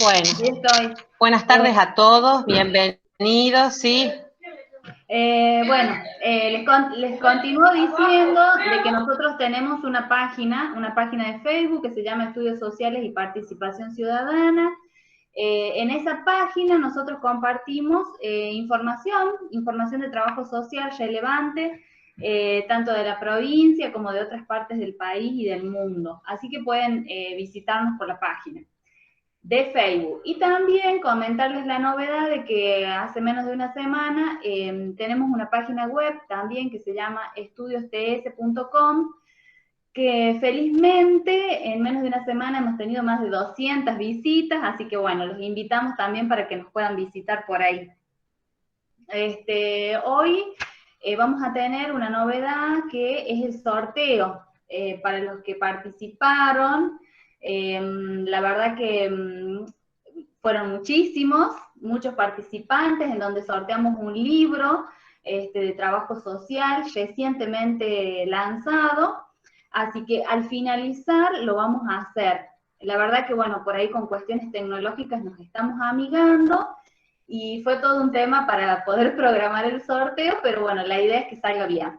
Bueno, buenas tardes a todos, bienvenidos, ¿sí? Les continúo diciendo de que nosotros tenemos una página de Facebook que se llama Estudios Sociales y Participación Ciudadana. En esa página nosotros compartimos información de trabajo social relevante, tanto de la provincia como de otras partes del país y del mundo. Así que pueden visitarnos por la página de Facebook. Y también comentarles la novedad de que hace menos de una semana tenemos una página web también que se llama estudiosts.com, que felizmente en menos de una semana hemos tenido más de 200 visitas, así que bueno, los invitamos también para que nos puedan visitar por ahí. Hoy vamos a tener una novedad que es el sorteo para los que participaron. La verdad que fueron muchos participantes, en donde sorteamos un libro de trabajo social recientemente lanzado, así que al finalizar lo vamos a hacer. La verdad que bueno, por ahí con cuestiones tecnológicas nos estamos amigando, y fue todo un tema para poder programar el sorteo, pero bueno, la idea es que salga bien.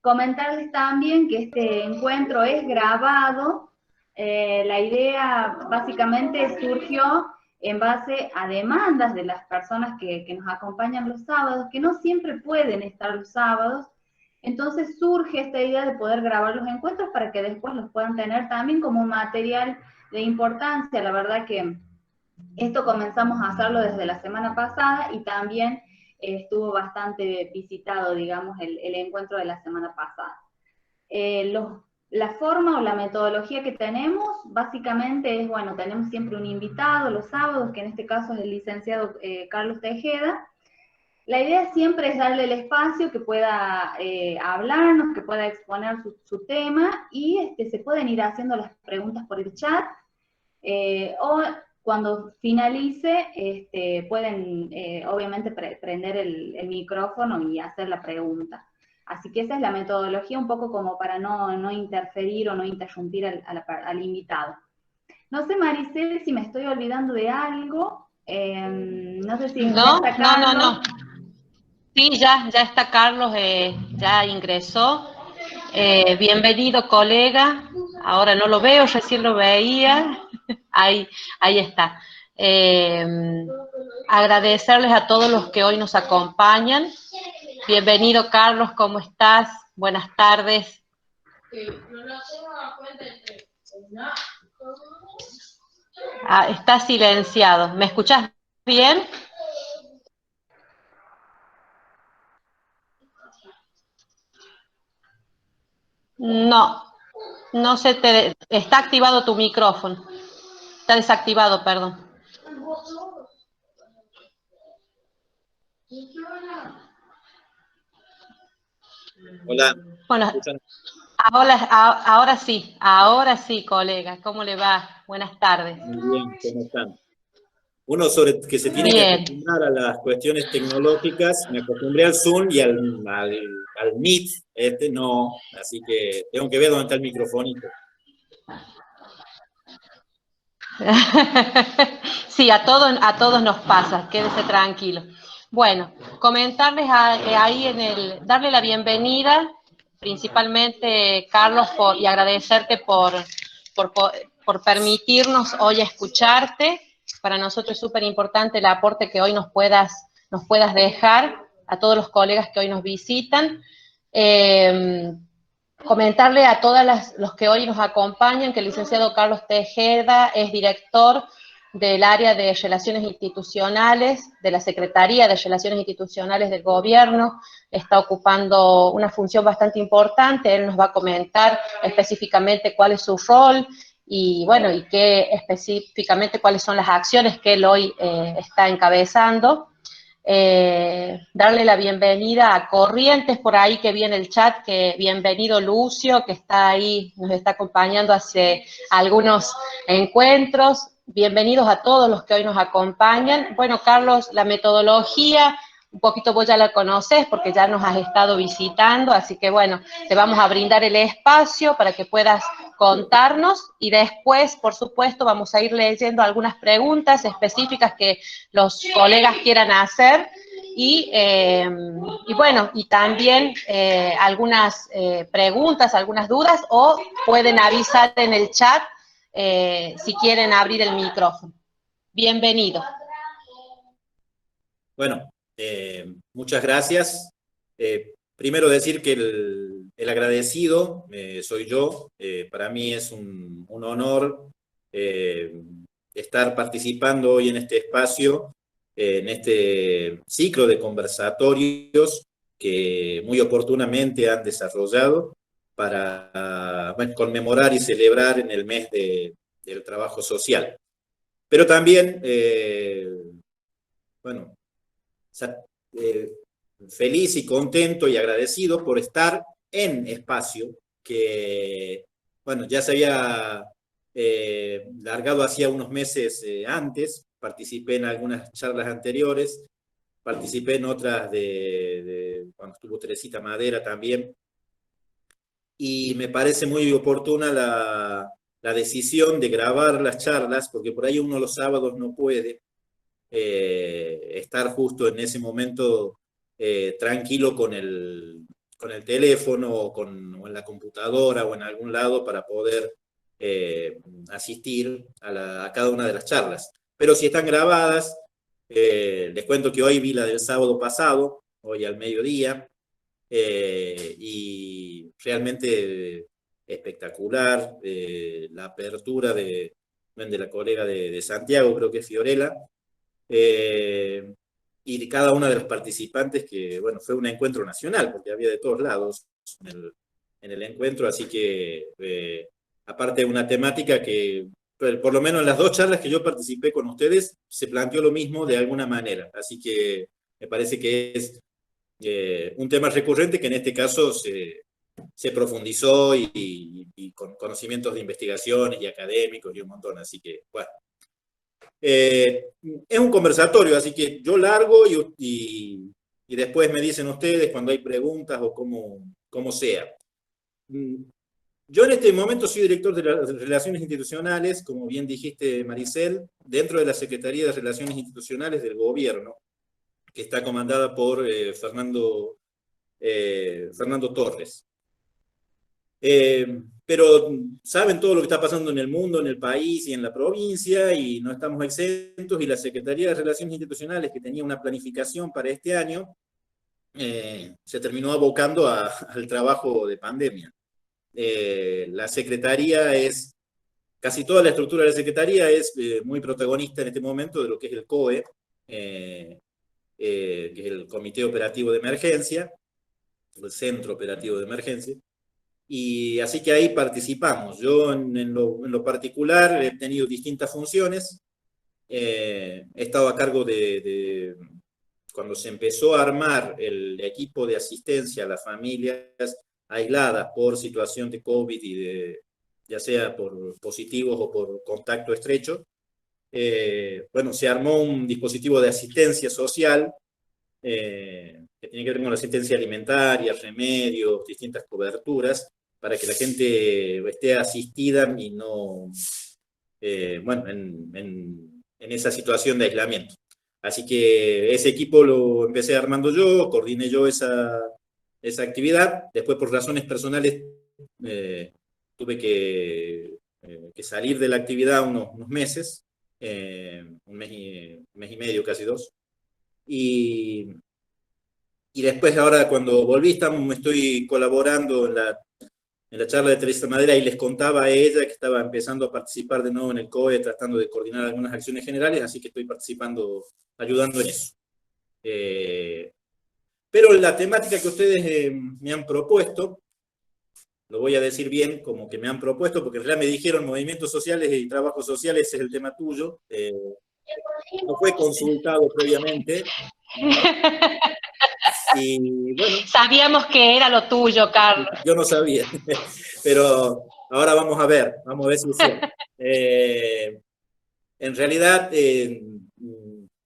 Comentarles también que este encuentro es grabado. La idea básicamente surgió en base a demandas de las personas que nos acompañan los sábados, que no siempre pueden estar los sábados. Entonces surge esta idea de poder grabar los encuentros para que después los puedan tener también como material de importancia. La verdad que esto comenzamos a hacerlo desde la semana pasada y también estuvo bastante visitado, digamos, el encuentro de la semana pasada. La forma o la metodología que tenemos, básicamente es, bueno, tenemos siempre un invitado los sábados, que en este caso es el licenciado Carlos Tejeda. La idea siempre es darle el espacio que pueda hablarnos, que pueda exponer su tema, y se pueden ir haciendo las preguntas por el chat, o cuando finalice, pueden obviamente prender el micrófono y hacer la pregunta. Así que esa es la metodología, un poco como para no interferir o no interrumpir al invitado. No sé, Maricel, si me estoy olvidando de algo. No sé si No, ya está Carlos. no. Sí, ya está Carlos, ya ingresó. Bienvenido, colega. Ahora no lo veo, recién lo veía. Ahí está. Agradecerles a todos los que hoy nos acompañan. Bienvenido, Carlos, ¿cómo estás? Buenas tardes. Está silenciado. ¿Me escuchás bien? No se te... Está activado tu micrófono. Está desactivado, perdón. Hola. Bueno, ahora sí, colega. ¿Cómo le va? Buenas tardes. Muy bien, ¿cómo están? Uno sobre que se tiene que acostumbrar a las cuestiones tecnológicas. Me acostumbré al Zoom y al Meet, no, así que tengo que ver dónde está el microfonito. Sí, a todos nos pasa, quédese tranquilo. Bueno, comentarles ahí darle la bienvenida, principalmente, Carlos, y agradecerte por permitirnos hoy escucharte. Para nosotros es súper importante el aporte que hoy nos puedas dejar a todos los colegas que hoy nos visitan. Comentarle a todos los que hoy nos acompañan que el licenciado Carlos Tejeda es director del área de Relaciones Institucionales, de la Secretaría de Relaciones Institucionales del Gobierno. Está ocupando una función bastante importante. Él nos va a comentar específicamente cuál es su rol y, bueno, y específicamente cuáles son las acciones que él hoy está encabezando. Darle la bienvenida a Corrientes, por ahí que viene el chat, que bienvenido Lucio, que está ahí, nos está acompañando hace algunos encuentros. Bienvenidos a todos los que hoy nos acompañan. Bueno, Carlos, la metodología, un poquito vos ya la conocés porque ya nos has estado visitando, así que bueno, te vamos a brindar el espacio para que puedas contarnos, y después, por supuesto, vamos a ir leyendo algunas preguntas específicas que los colegas quieran hacer, y bueno, y también algunas preguntas, algunas dudas, o pueden avisar en el chat si quieren abrir el micrófono. Bienvenido. Bueno, muchas gracias. Primero decir que el agradecido soy yo. Para mí es un honor estar participando hoy en este espacio, en este ciclo de conversatorios que muy oportunamente han desarrollado para conmemorar y celebrar en el mes del trabajo social. Pero también, bueno, feliz y contento y agradecido por estar en espacio que, bueno, ya se había largado hacía unos meses antes. Participé en algunas charlas anteriores, participé en otras cuando estuvo Teresita Madera también, y me parece muy oportuna la decisión de grabar las charlas, porque por ahí uno los sábados no puede estar justo en ese momento tranquilo con el teléfono o en la computadora o en algún lado para poder asistir a cada una de las charlas. Pero si están grabadas, les cuento que hoy vi la del sábado pasado, hoy al mediodía, y realmente espectacular la apertura de la colega de Santiago, creo que es Fiorella, y de cada una de los participantes, que bueno, fue un encuentro nacional, porque había de todos lados en el encuentro, así que aparte de una temática que, por lo menos en las dos charlas que yo participé con ustedes, se planteó lo mismo de alguna manera, así que me parece que es un tema recurrente que en este caso se profundizó y con conocimientos de investigaciones y académicos y un montón, así que bueno. Es un conversatorio, así que yo largo y después me dicen ustedes cuando hay preguntas o como sea. Yo en este momento soy director de las Relaciones Institucionales, como bien dijiste, Maricel, dentro de la Secretaría de Relaciones Institucionales del Gobierno, que está comandada por Fernando Torres. Pero saben todo lo que está pasando en el mundo, en el país y en la provincia, y no estamos exentos, y la Secretaría de Relaciones Institucionales, que tenía una planificación para este año, se terminó abocando al trabajo de pandemia. La Secretaría casi toda la estructura de la Secretaría es muy protagonista en este momento de lo que es el COE, que es el Comité Operativo de Emergencia, el Centro Operativo de Emergencia, y así que ahí participamos. Yo en lo particular he tenido distintas funciones. He estado a cargo cuando se empezó a armar el equipo de asistencia a las familias aisladas por situación de COVID ya sea por positivos o por contacto estrecho. Bueno, se armó un dispositivo de asistencia social que tiene que ver con la asistencia alimentaria, remedios, distintas coberturas, para que la gente esté asistida y no, bueno, en esa situación de aislamiento. Así que ese equipo lo empecé armando yo, coordiné yo esa actividad. Después, por razones personales, tuve que salir de la actividad unos meses, un mes y medio, casi dos. Y después, ahora cuando volví, estoy colaborando en la charla de Teresita Madera, y les contaba a ella que estaba empezando a participar de nuevo en el COE, tratando de coordinar algunas acciones generales, así que estoy participando, ayudando en eso. Pero la temática que ustedes me han propuesto, lo voy a decir bien como que me han propuesto, porque en realidad me dijeron movimientos sociales y trabajos sociales es el tema tuyo. No fue consultado previamente. Y bueno, sabíamos que era lo tuyo, Carlos. Yo no sabía, pero ahora vamos a ver si sí. En realidad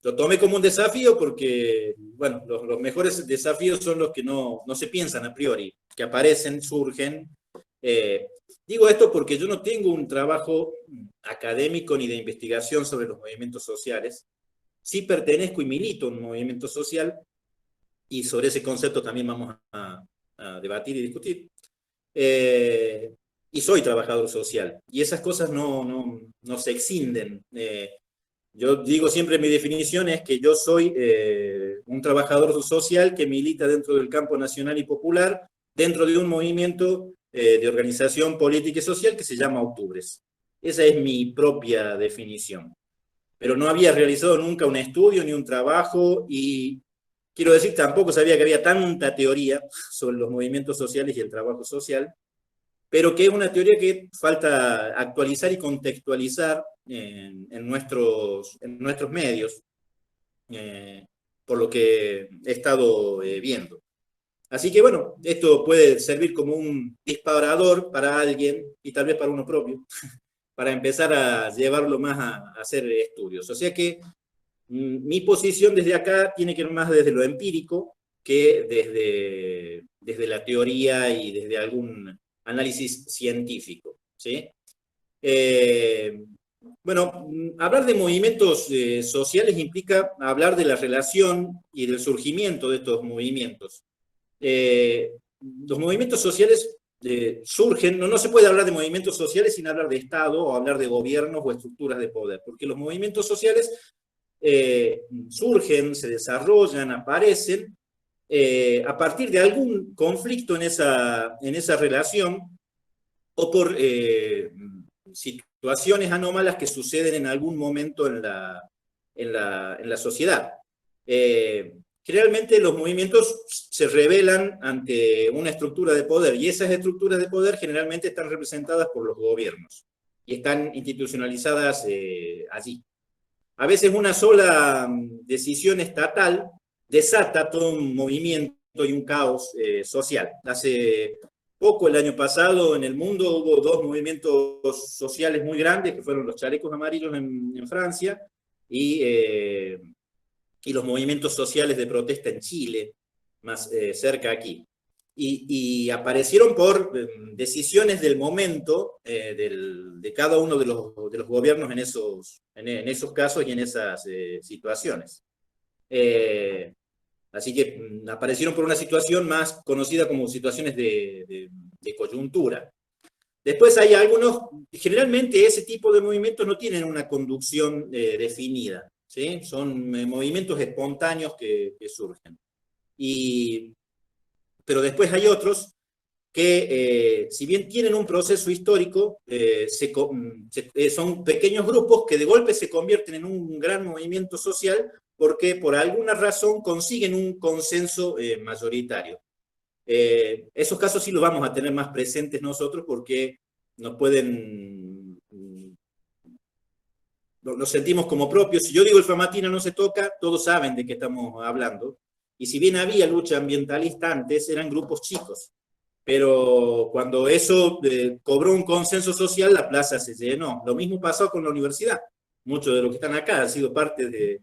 lo tomé como un desafío porque, bueno, los mejores desafíos son los que no se piensan a priori, que aparecen, surgen, Digo esto porque yo no tengo un trabajo académico ni de investigación sobre los movimientos sociales. Sí pertenezco y milito a un movimiento social, y sobre ese concepto también vamos a debatir y discutir. Y soy trabajador social, y esas cosas no se escinden. Yo digo siempre, mi definición es que yo soy un trabajador social que milita dentro del campo nacional y popular, dentro de un movimiento de organización política y social que se llama Octubres. Esa es mi propia definición. Pero no había realizado nunca un estudio ni un trabajo, y quiero decir, tampoco sabía que había tanta teoría sobre los movimientos sociales y el trabajo social, pero que es una teoría que falta actualizar y contextualizar en nuestros medios, por lo que he estado viendo. Así que bueno, esto puede servir como un disparador para alguien, y tal vez para uno propio, para empezar a llevarlo más a hacer estudios. O sea que mi posición desde acá tiene que ver más desde lo empírico que desde la teoría y desde algún análisis científico, ¿sí? Bueno, hablar de movimientos sociales implica hablar de la relación y del surgimiento de estos movimientos. Los movimientos sociales surgen, no se puede hablar de movimientos sociales sin hablar de Estado, o hablar de gobiernos o estructuras de poder, porque los movimientos sociales surgen, se desarrollan, aparecen a partir de algún conflicto en esa relación, o por situaciones anómalas que suceden en algún momento en la sociedad. Generalmente los movimientos se revelan ante una estructura de poder, y esas estructuras de poder generalmente están representadas por los gobiernos y están institucionalizadas allí. A veces una sola decisión estatal desata todo un movimiento y un caos social. Hace poco, el año pasado, en el mundo hubo dos movimientos sociales muy grandes, que fueron los chalecos amarillos en Francia, y los movimientos sociales de protesta en Chile, más cerca aquí. Y aparecieron por decisiones del momento de cada uno de los gobiernos en esos casos y en esas situaciones. Así que aparecieron por una situación más conocida como situaciones de coyuntura. Después hay algunos, generalmente ese tipo de movimientos no tienen una conducción definida, ¿sí? Son movimientos espontáneos que surgen. Pero después hay otros que, si bien tienen un proceso histórico, son pequeños grupos que de golpe se convierten en un gran movimiento social porque por alguna razón consiguen un consenso mayoritario. Esos casos sí los vamos a tener más presentes nosotros, porque nos sentimos como propios. Si yo digo el Famatina no se toca, todos saben de qué estamos hablando. Y si bien había lucha ambientalista antes, eran grupos chicos. Pero cuando eso cobró un consenso social, la plaza se llenó. Lo mismo pasó con la universidad. Muchos de los que están acá han sido parte de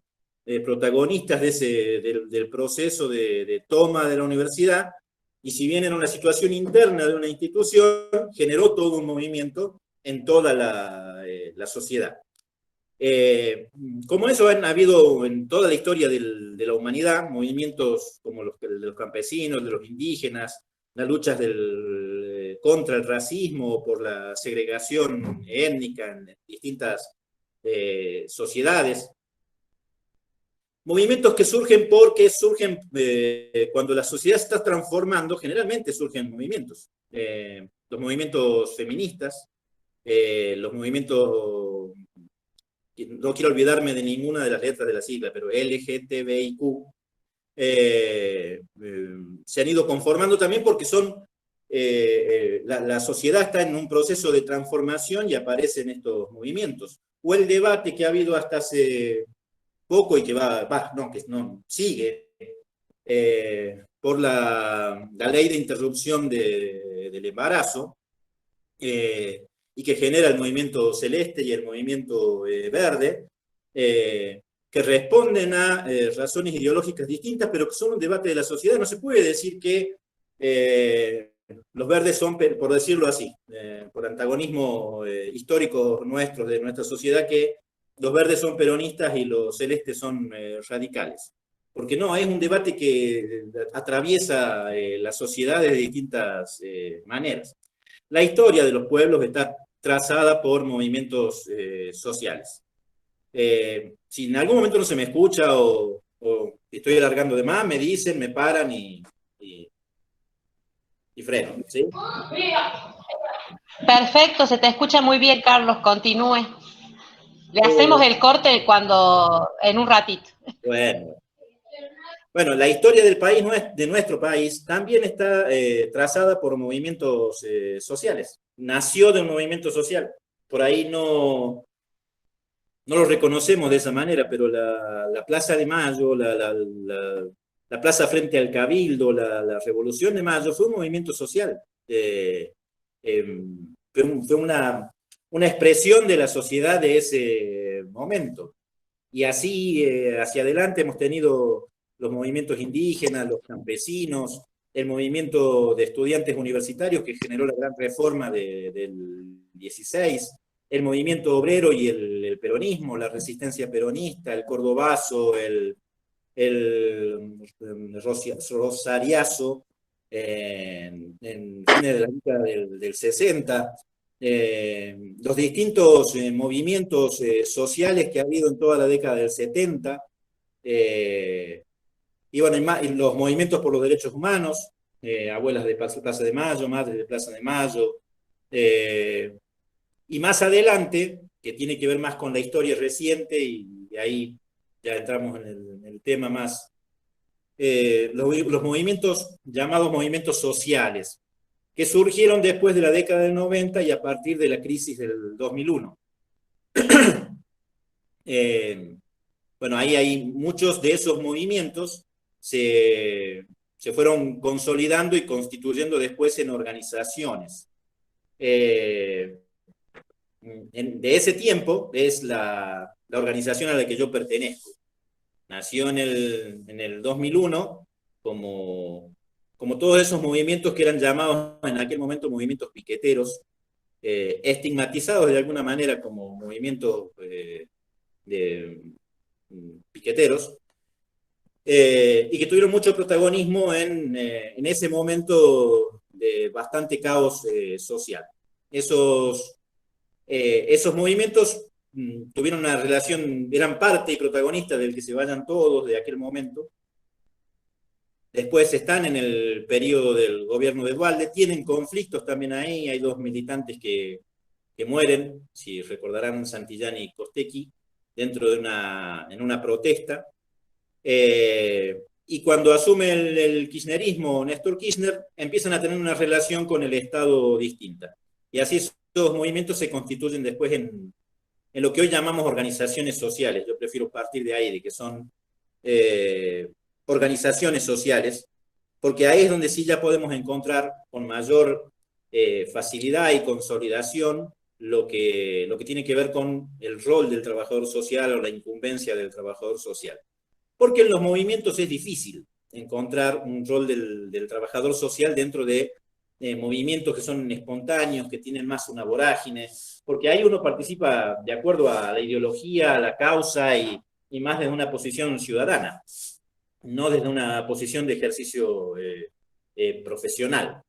protagonistas del proceso de toma de la universidad, y si bien era una situación interna de una institución, generó todo un movimiento en toda la sociedad. Como eso han habido en toda la historia de la humanidad, movimientos como los de los campesinos, de los indígenas, las luchas contra el racismo, por la segregación étnica en distintas sociedades. Movimientos que surgen porque surgen cuando la sociedad se está transformando. Generalmente surgen movimientos. Los movimientos feministas, los movimientos, no quiero olvidarme de ninguna de las letras de la sigla, pero LGTBIQ, se han ido conformando también porque la sociedad está en un proceso de transformación y aparecen estos movimientos. O el debate que ha habido hasta hace poco y que sigue, por la ley de interrupción del embarazo, y que genera el movimiento celeste y el movimiento verde, que responden a razones ideológicas distintas, pero que son un debate de la sociedad. No se puede decir que los verdes son, por decirlo así, por antagonismo histórico nuestro, de nuestra sociedad, que los verdes son peronistas y los celestes son radicales. Porque no, es un debate que atraviesa la sociedad de distintas maneras. La historia de los pueblos está trazada por movimientos sociales. Si en algún momento no se me escucha o estoy alargando de más, me dicen, me paran y freno, ¿sí? Perfecto, se te escucha muy bien, Carlos, continúe. Le hacemos el corte en un ratito. Bueno, la historia del país, de nuestro país, también está trazada por movimientos sociales. Nació de un movimiento social. Por ahí no lo reconocemos de esa manera, pero la Plaza de Mayo, la plaza frente al Cabildo, la Revolución de Mayo, fue un movimiento social. Fue una expresión de la sociedad de ese momento. Y así, hacia adelante, hemos tenido los movimientos indígenas, los campesinos, el movimiento de estudiantes universitarios que generó la gran reforma del 16, el movimiento obrero y el peronismo, la resistencia peronista, el cordobazo, el rosariazo, en fines de la década del 60, los distintos movimientos sociales que ha habido en toda la década del 70, y bueno, y los movimientos por los derechos humanos, abuelas de Plaza de Mayo, madres de Plaza de Mayo, y más adelante, que tiene que ver más con la historia reciente, y ahí ya entramos en el tema más, los movimientos llamados movimientos sociales, que surgieron después de la década del 90 y a partir de la crisis del 2001. Bueno, ahí hay muchos de esos movimientos se fueron consolidando y constituyendo después en organizaciones. De ese tiempo es la organización a la que yo pertenezco. Nació en el 2001 como todos esos movimientos que eran llamados en aquel momento movimientos piqueteros, estigmatizados de alguna manera como movimientos de piqueteros, y que tuvieron mucho protagonismo en ese momento de bastante caos social. Esos movimientos tuvieron una relación, eran parte y protagonistas del que se vayan todos de aquel momento. Después están en el periodo del gobierno de Duhalde, tienen conflictos también ahí, hay dos militantes que mueren, si recordarán, Santillán y Costecchi, dentro de en una protesta. Y cuando asume el kirchnerismo, Néstor Kirchner, empiezan a tener una relación con el Estado distinta. Y así esos movimientos se constituyen después en lo que hoy llamamos organizaciones sociales. Yo prefiero partir de ahí, de que son organizaciones sociales, porque ahí es donde sí ya podemos encontrar con mayor facilidad y consolidación lo que tiene que ver con el rol del trabajador social o la incumbencia del trabajador social. Porque en los movimientos es difícil encontrar un rol del trabajador social dentro de movimientos que son espontáneos, que tienen más una vorágine, porque ahí uno participa de acuerdo a la ideología, a la causa y más desde una posición ciudadana, no desde una posición de ejercicio profesional.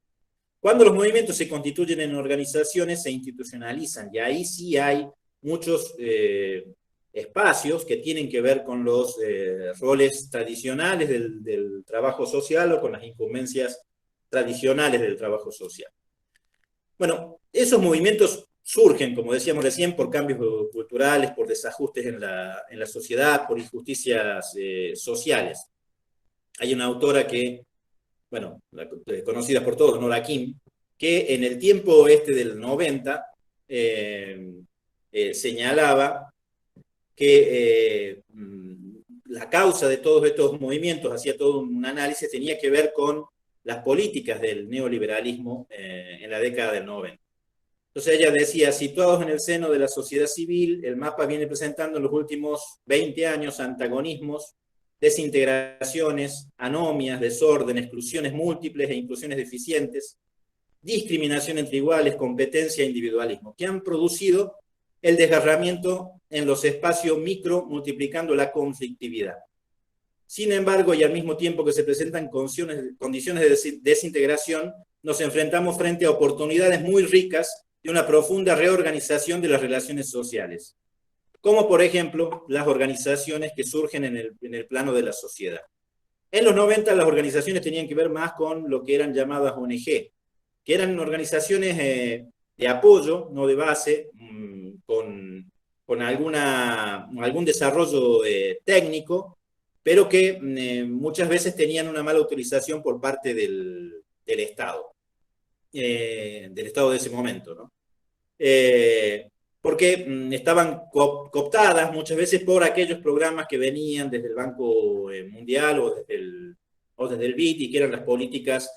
Cuando los movimientos se constituyen en organizaciones, se institucionalizan, y ahí sí hay muchos espacios que tienen que ver con los roles tradicionales del trabajo social o con las incumbencias tradicionales del trabajo social. Bueno, esos movimientos surgen, como decíamos recién, por cambios culturales, por desajustes en la sociedad, por injusticias sociales. Hay una autora que, bueno, conocida por todos, Nora Kim, que en el tiempo del 90 señalaba que la causa de todos estos movimientos, hacía todo un análisis, tenía que ver con las políticas del neoliberalismo en la década del 90. Entonces ella decía, situados en el seno de la sociedad civil, el mapa viene presentando en los últimos 20 años antagonismos, desintegraciones, anomias, desorden, exclusiones múltiples e inclusiones deficientes, discriminación entre iguales, competencia e individualismo, que han producido el desgarramiento en los espacios micro, multiplicando la conflictividad. Sin embargo, y al mismo tiempo que se presentan condiciones de desintegración, nos enfrentamos frente a oportunidades muy ricas de una profunda reorganización de las relaciones sociales, como por ejemplo las organizaciones que surgen en el plano de la sociedad. En los 90 las organizaciones tenían que ver más con lo que eran llamadas ONG, que eran organizaciones de apoyo, no de base, con algún desarrollo técnico, pero que muchas veces tenían una mala utilización por parte del Estado de ese momento, ¿no? Porque estaban cooptadas muchas veces por aquellos programas que venían desde el Banco Mundial o desde el BID, y que eran las políticas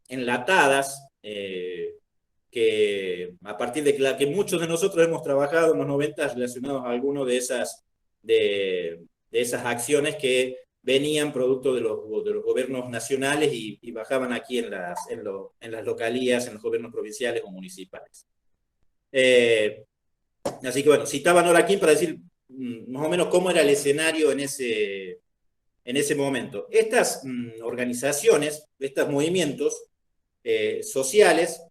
enlatadas, que a partir de la que muchos de nosotros hemos trabajado en los 90 relacionados a alguno de esas acciones que venían producto de los gobiernos nacionales y bajaban aquí en las localías, en los gobiernos provinciales o municipales. Así que bueno, citaba a Nora Kim para decir más o menos cómo era el escenario en ese momento. Estas organizaciones, estos movimientos sociales,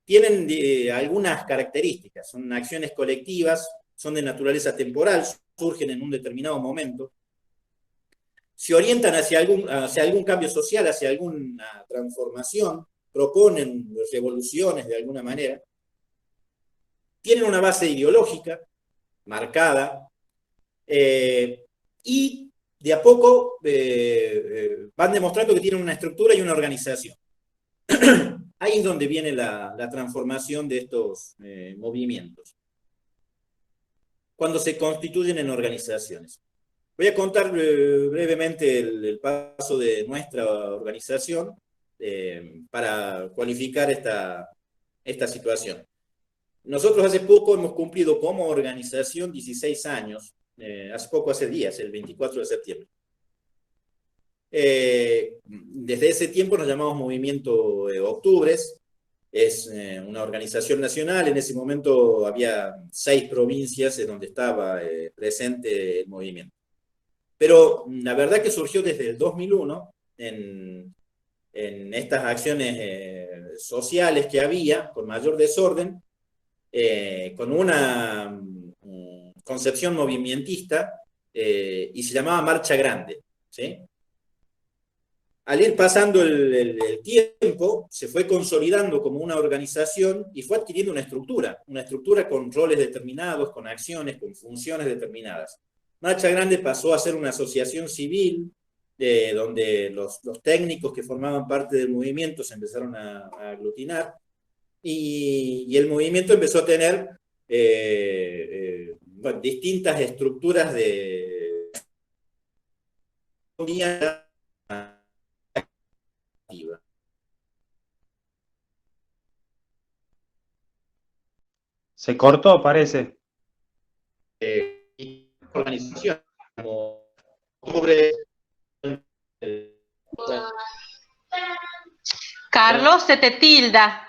tienen algunas características. Son acciones colectivas, son de naturaleza temporal, surgen en un determinado momento, se orientan hacia algún cambio social, hacia alguna transformación, proponen revoluciones de alguna manera, tienen una base ideológica marcada, y de a poco van demostrando que tienen una estructura y una organización. Ahí es donde viene la transformación de estos movimientos, cuando se constituyen en organizaciones. Voy a contar brevemente el paso de nuestra organización para cualificar esta situación. Nosotros hace poco hemos cumplido como organización 16 años, hace días, el 24 de septiembre. Desde ese tiempo nos llamamos Movimiento Octubres, es una organización nacional. En ese momento había 6 provincias en donde estaba presente el movimiento. Pero la verdad que surgió desde el 2001 en estas acciones sociales que había, con mayor desorden, con una concepción movimentista, y se llamaba Marcha Grande, ¿sí? Al ir pasando el tiempo, se fue consolidando como una organización y fue adquiriendo una estructura con roles determinados, con acciones, con funciones determinadas. Marcha Grande pasó a ser una asociación civil, donde los técnicos que formaban parte del movimiento se empezaron a aglutinar, y el movimiento empezó a tener distintas estructuras de activa. Se cortó, parece. Organización como Octubre. Carlos, se te tilda.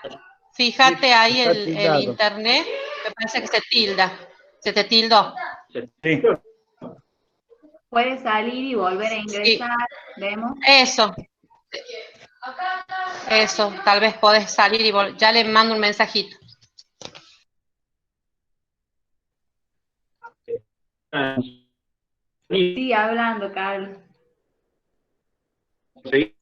Fíjate ahí el internet, me parece que se tilda. Se te tildó. Sí. Puedes salir y volver a ingresar, sí. Vemos. Eso, tal vez podés salir y ya le mando un mensajito. Sí, hablando, Carlos. Sí.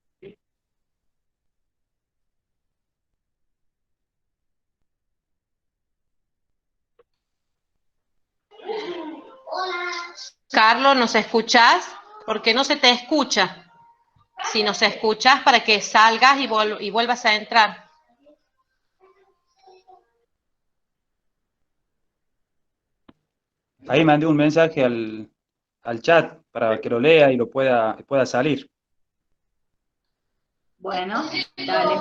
Carlos, ¿nos escuchás? Porque no se te escucha. Si nos escuchás, para que salgas y vuelvas a entrar. Ahí mandé un mensaje al chat para que lo lea y lo pueda salir. Bueno, dale.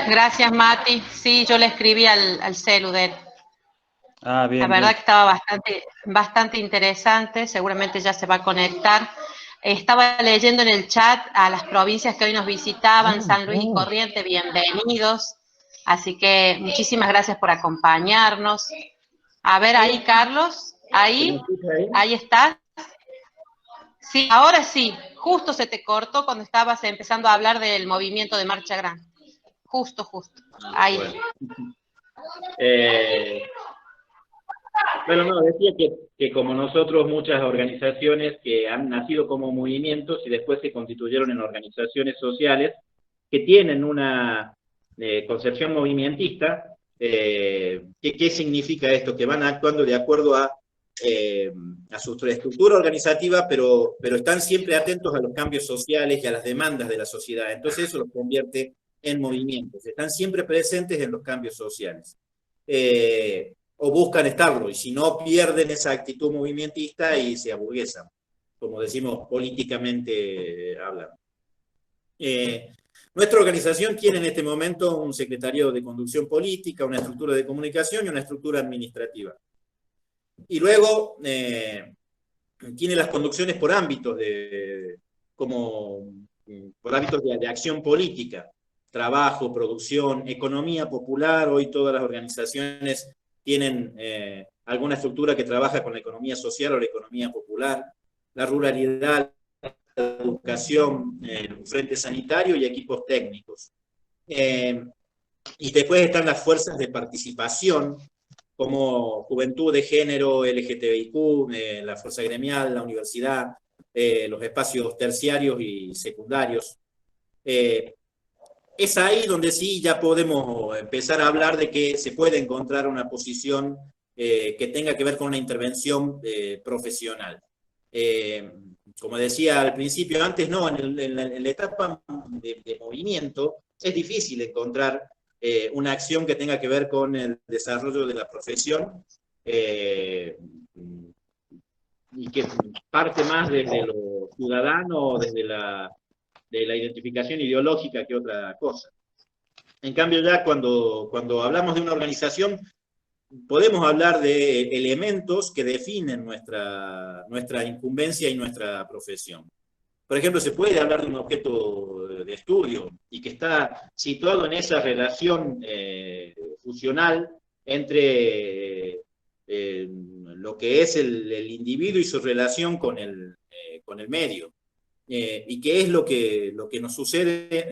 Gracias, Mati. Sí, yo le escribí al celu de él. Ah, bien. La verdad bien. que estaba bastante interesante. Seguramente ya se va a conectar. Estaba leyendo en el chat a las provincias que hoy nos visitaban, San Luis y Corrientes, bienvenidos. Así que muchísimas gracias por acompañarnos. A ver ahí, Carlos, ahí estás. Sí, ahora sí, justo se te cortó cuando estabas empezando a hablar del movimiento de Marcha Grande. Justo, ahí. Bueno, no, decía que como nosotros, muchas organizaciones que han nacido como movimientos y después se constituyeron en organizaciones sociales, que tienen una concepción movimentista. ¿Qué significa esto? Que van actuando de acuerdo a su estructura organizativa, pero están siempre atentos a los cambios sociales y a las demandas de la sociedad. Entonces eso los convierte en movimientos. Están siempre presentes en los cambios sociales. O buscan estarlo, y si no, pierden esa actitud movimentista y se aburguesan, como decimos políticamente hablando. Nuestra organización tiene en este momento un secretario de conducción política, una estructura de comunicación y una estructura administrativa. Y luego tiene las conducciones por ámbitos por hábitos de acción política, trabajo, producción, economía popular. Hoy todas las organizaciones tienen alguna estructura que trabaja con la economía social o la economía popular, la ruralidad, la educación, el frente sanitario y equipos técnicos. Y después están las fuerzas de participación, como Juventud de Género, LGTBIQ, la fuerza gremial, la universidad, los espacios terciarios y secundarios. Es ahí donde sí ya podemos empezar a hablar de que se puede encontrar una posición que tenga que ver con una intervención profesional. Como decía al principio, antes no, en la etapa de movimiento es difícil encontrar una acción que tenga que ver con el desarrollo de la profesión y que parte más desde lo ciudadano, desde de la identificación ideológica que otra cosa. En cambio ya cuando hablamos de una organización, podemos hablar de elementos que definen nuestra incumbencia y nuestra profesión. Por ejemplo, se puede hablar de un objeto de estudio y que está situado en esa relación fusional entre lo que es el individuo y su relación con el medio. Y qué es lo que nos sucede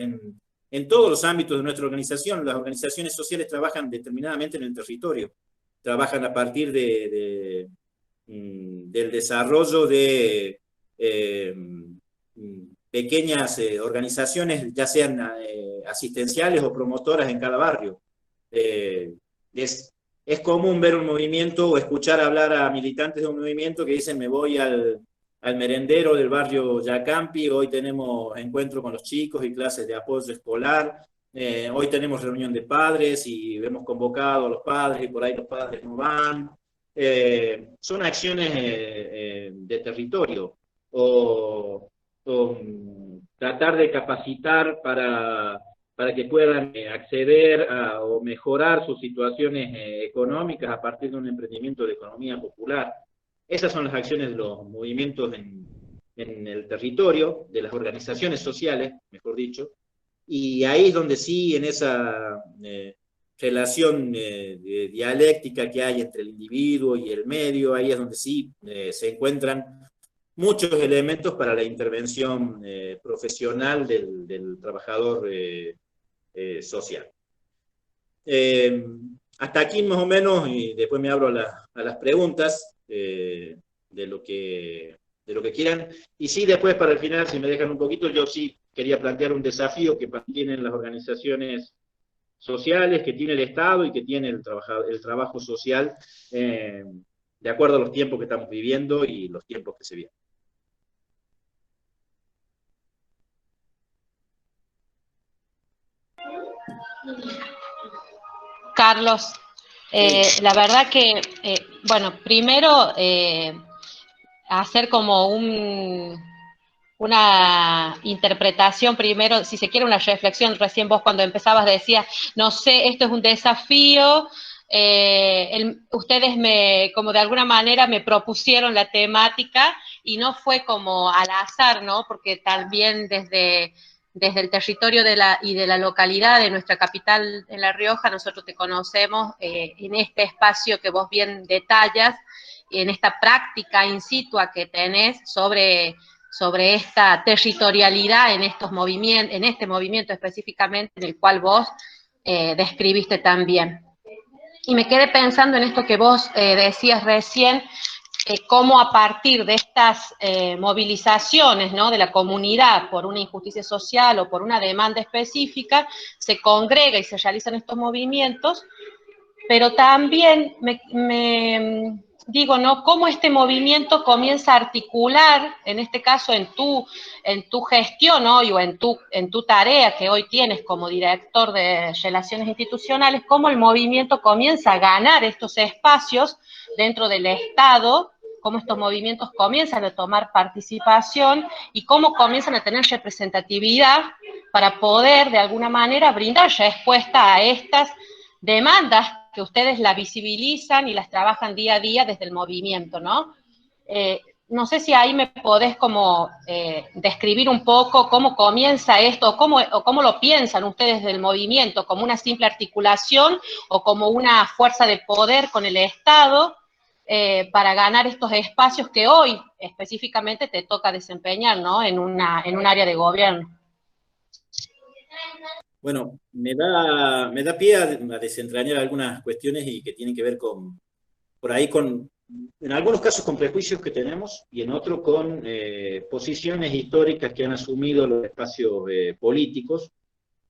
en todos los ámbitos de nuestra organización. Las organizaciones sociales trabajan determinadamente en el territorio, trabajan a partir del desarrollo de pequeñas organizaciones, ya sean asistenciales o promotoras en cada barrio. Es común ver un movimiento o escuchar hablar a militantes de un movimiento que dicen: me voy al merendero del barrio Yacampi, hoy tenemos encuentro con los chicos y clases de apoyo escolar, hoy tenemos reunión de padres y hemos convocado a los padres y por ahí los padres no van. Son acciones de territorio, o tratar de capacitar para que puedan acceder o mejorar sus situaciones económicas a partir de un emprendimiento de economía popular. Esas son las acciones de los movimientos en el territorio, de las organizaciones sociales, mejor dicho, y ahí es donde sí, en esa relación dialéctica que hay entre el individuo y el medio, ahí es donde sí se encuentran muchos elementos para la intervención profesional del trabajador social. Hasta aquí más o menos, y después me abro a las preguntas de lo que quieran. Y sí, después para el final, si me dejan un poquito, yo sí quería plantear un desafío que tienen las organizaciones sociales, que tiene el Estado y que tiene el trabajo social, de acuerdo a los tiempos que estamos viviendo y los tiempos que se vienen. Carlos, la verdad que, bueno, primero hacer como una interpretación primero, si se quiere una reflexión. Recién vos cuando empezabas decías, no sé, esto es un desafío, ustedes como de alguna manera me propusieron la temática y no fue como al azar, ¿no? Porque también desde el territorio de la localidad de nuestra capital en La Rioja, nosotros te conocemos en este espacio que vos bien detallas, en esta práctica in situ que tenés sobre esta territorialidad en estos movimientos, en este movimiento específicamente en el cual vos describiste también. Y me quedé pensando en esto que vos decías recién, cómo a partir de estas movilizaciones, ¿no?, de la comunidad por una injusticia social o por una demanda específica, se congrega y se realizan estos movimientos, pero también me digo, ¿no?, cómo este movimiento comienza a articular, en este caso en tu gestión hoy o en tu tarea que hoy tienes como director de Relaciones Institucionales, cómo el movimiento comienza a ganar estos espacios dentro del Estado, cómo estos movimientos comienzan a tomar participación y cómo comienzan a tener representatividad para poder, de alguna manera, brindar respuesta a estas demandas que ustedes la visibilizan y las trabajan día a día desde el movimiento, ¿no? No sé si ahí me podés como describir un poco cómo comienza esto, o cómo lo piensan ustedes del movimiento, como una simple articulación o como una fuerza de poder con el Estado para ganar estos espacios que hoy específicamente te toca desempeñar, ¿no?, en un área de gobierno. Bueno, me da pie a desentrañar algunas cuestiones y que tienen que ver por ahí en algunos casos con prejuicios que tenemos y en otros con posiciones históricas que han asumido los espacios políticos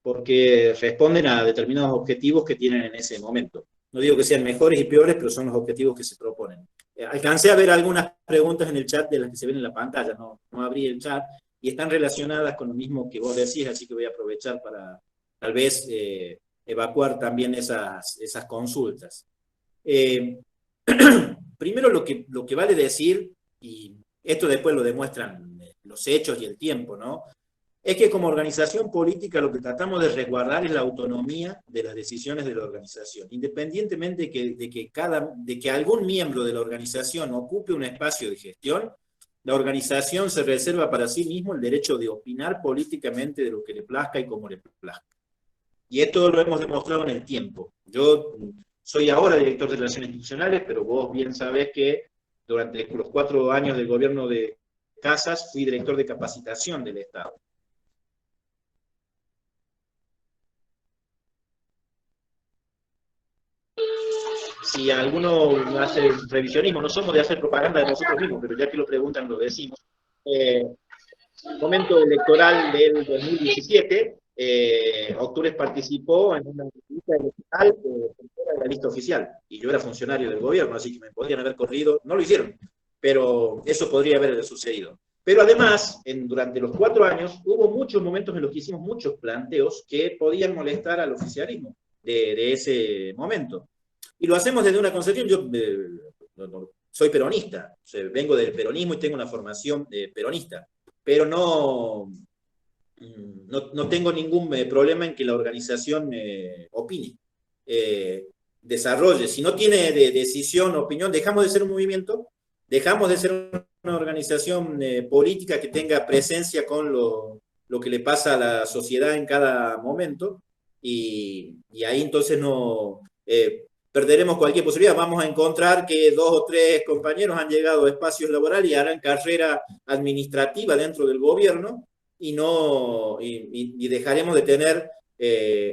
porque responden a determinados objetivos que tienen en ese momento. No digo que sean mejores y peores, pero son los objetivos que se proponen. Alcancé a ver algunas preguntas en el chat de las que se ven en la pantalla, no abrí el chat, y están relacionadas con lo mismo que vos decís, así que voy a aprovechar para tal vez evacuar también esas consultas. Primero lo que vale decir, y esto después lo demuestran los hechos y el tiempo, ¿no?, es que como organización política lo que tratamos de resguardar es la autonomía de las decisiones de la organización, independientemente de que algún miembro de la organización ocupe un espacio de gestión. La organización se reserva para sí mismo el derecho de opinar políticamente de lo que le plazca y como le plazca. Y esto lo hemos demostrado en el tiempo. Yo soy ahora director de Relaciones Institucionales, pero vos bien sabés que durante los 4 años del gobierno de Casas fui director de capacitación del Estado. Si alguno hace revisionismo, no somos de hacer propaganda de nosotros mismos, pero ya que lo preguntan, lo decimos. Momento electoral del 2017, Octubre participó en una lista electoral de la lista oficial, y yo era funcionario del gobierno, así que me podrían haber corrido, no lo hicieron, pero eso podría haber sucedido. Pero además, durante los 4 años, hubo muchos momentos en los que hicimos muchos planteos que podían molestar al oficialismo de ese momento. Y lo hacemos desde una concepción, yo soy peronista, o sea, vengo del peronismo y tengo una formación peronista, pero no tengo ningún problema en que la organización opine, desarrolle. Si no tiene decisión, opinión, dejamos de ser un movimiento, dejamos de ser una organización política que tenga presencia con lo que le pasa a la sociedad en cada momento, y ahí entonces no perderemos cualquier posibilidad. Vamos a encontrar que 2 o 3 compañeros han llegado a espacios laborales y harán carrera administrativa dentro del gobierno, y dejaremos de tener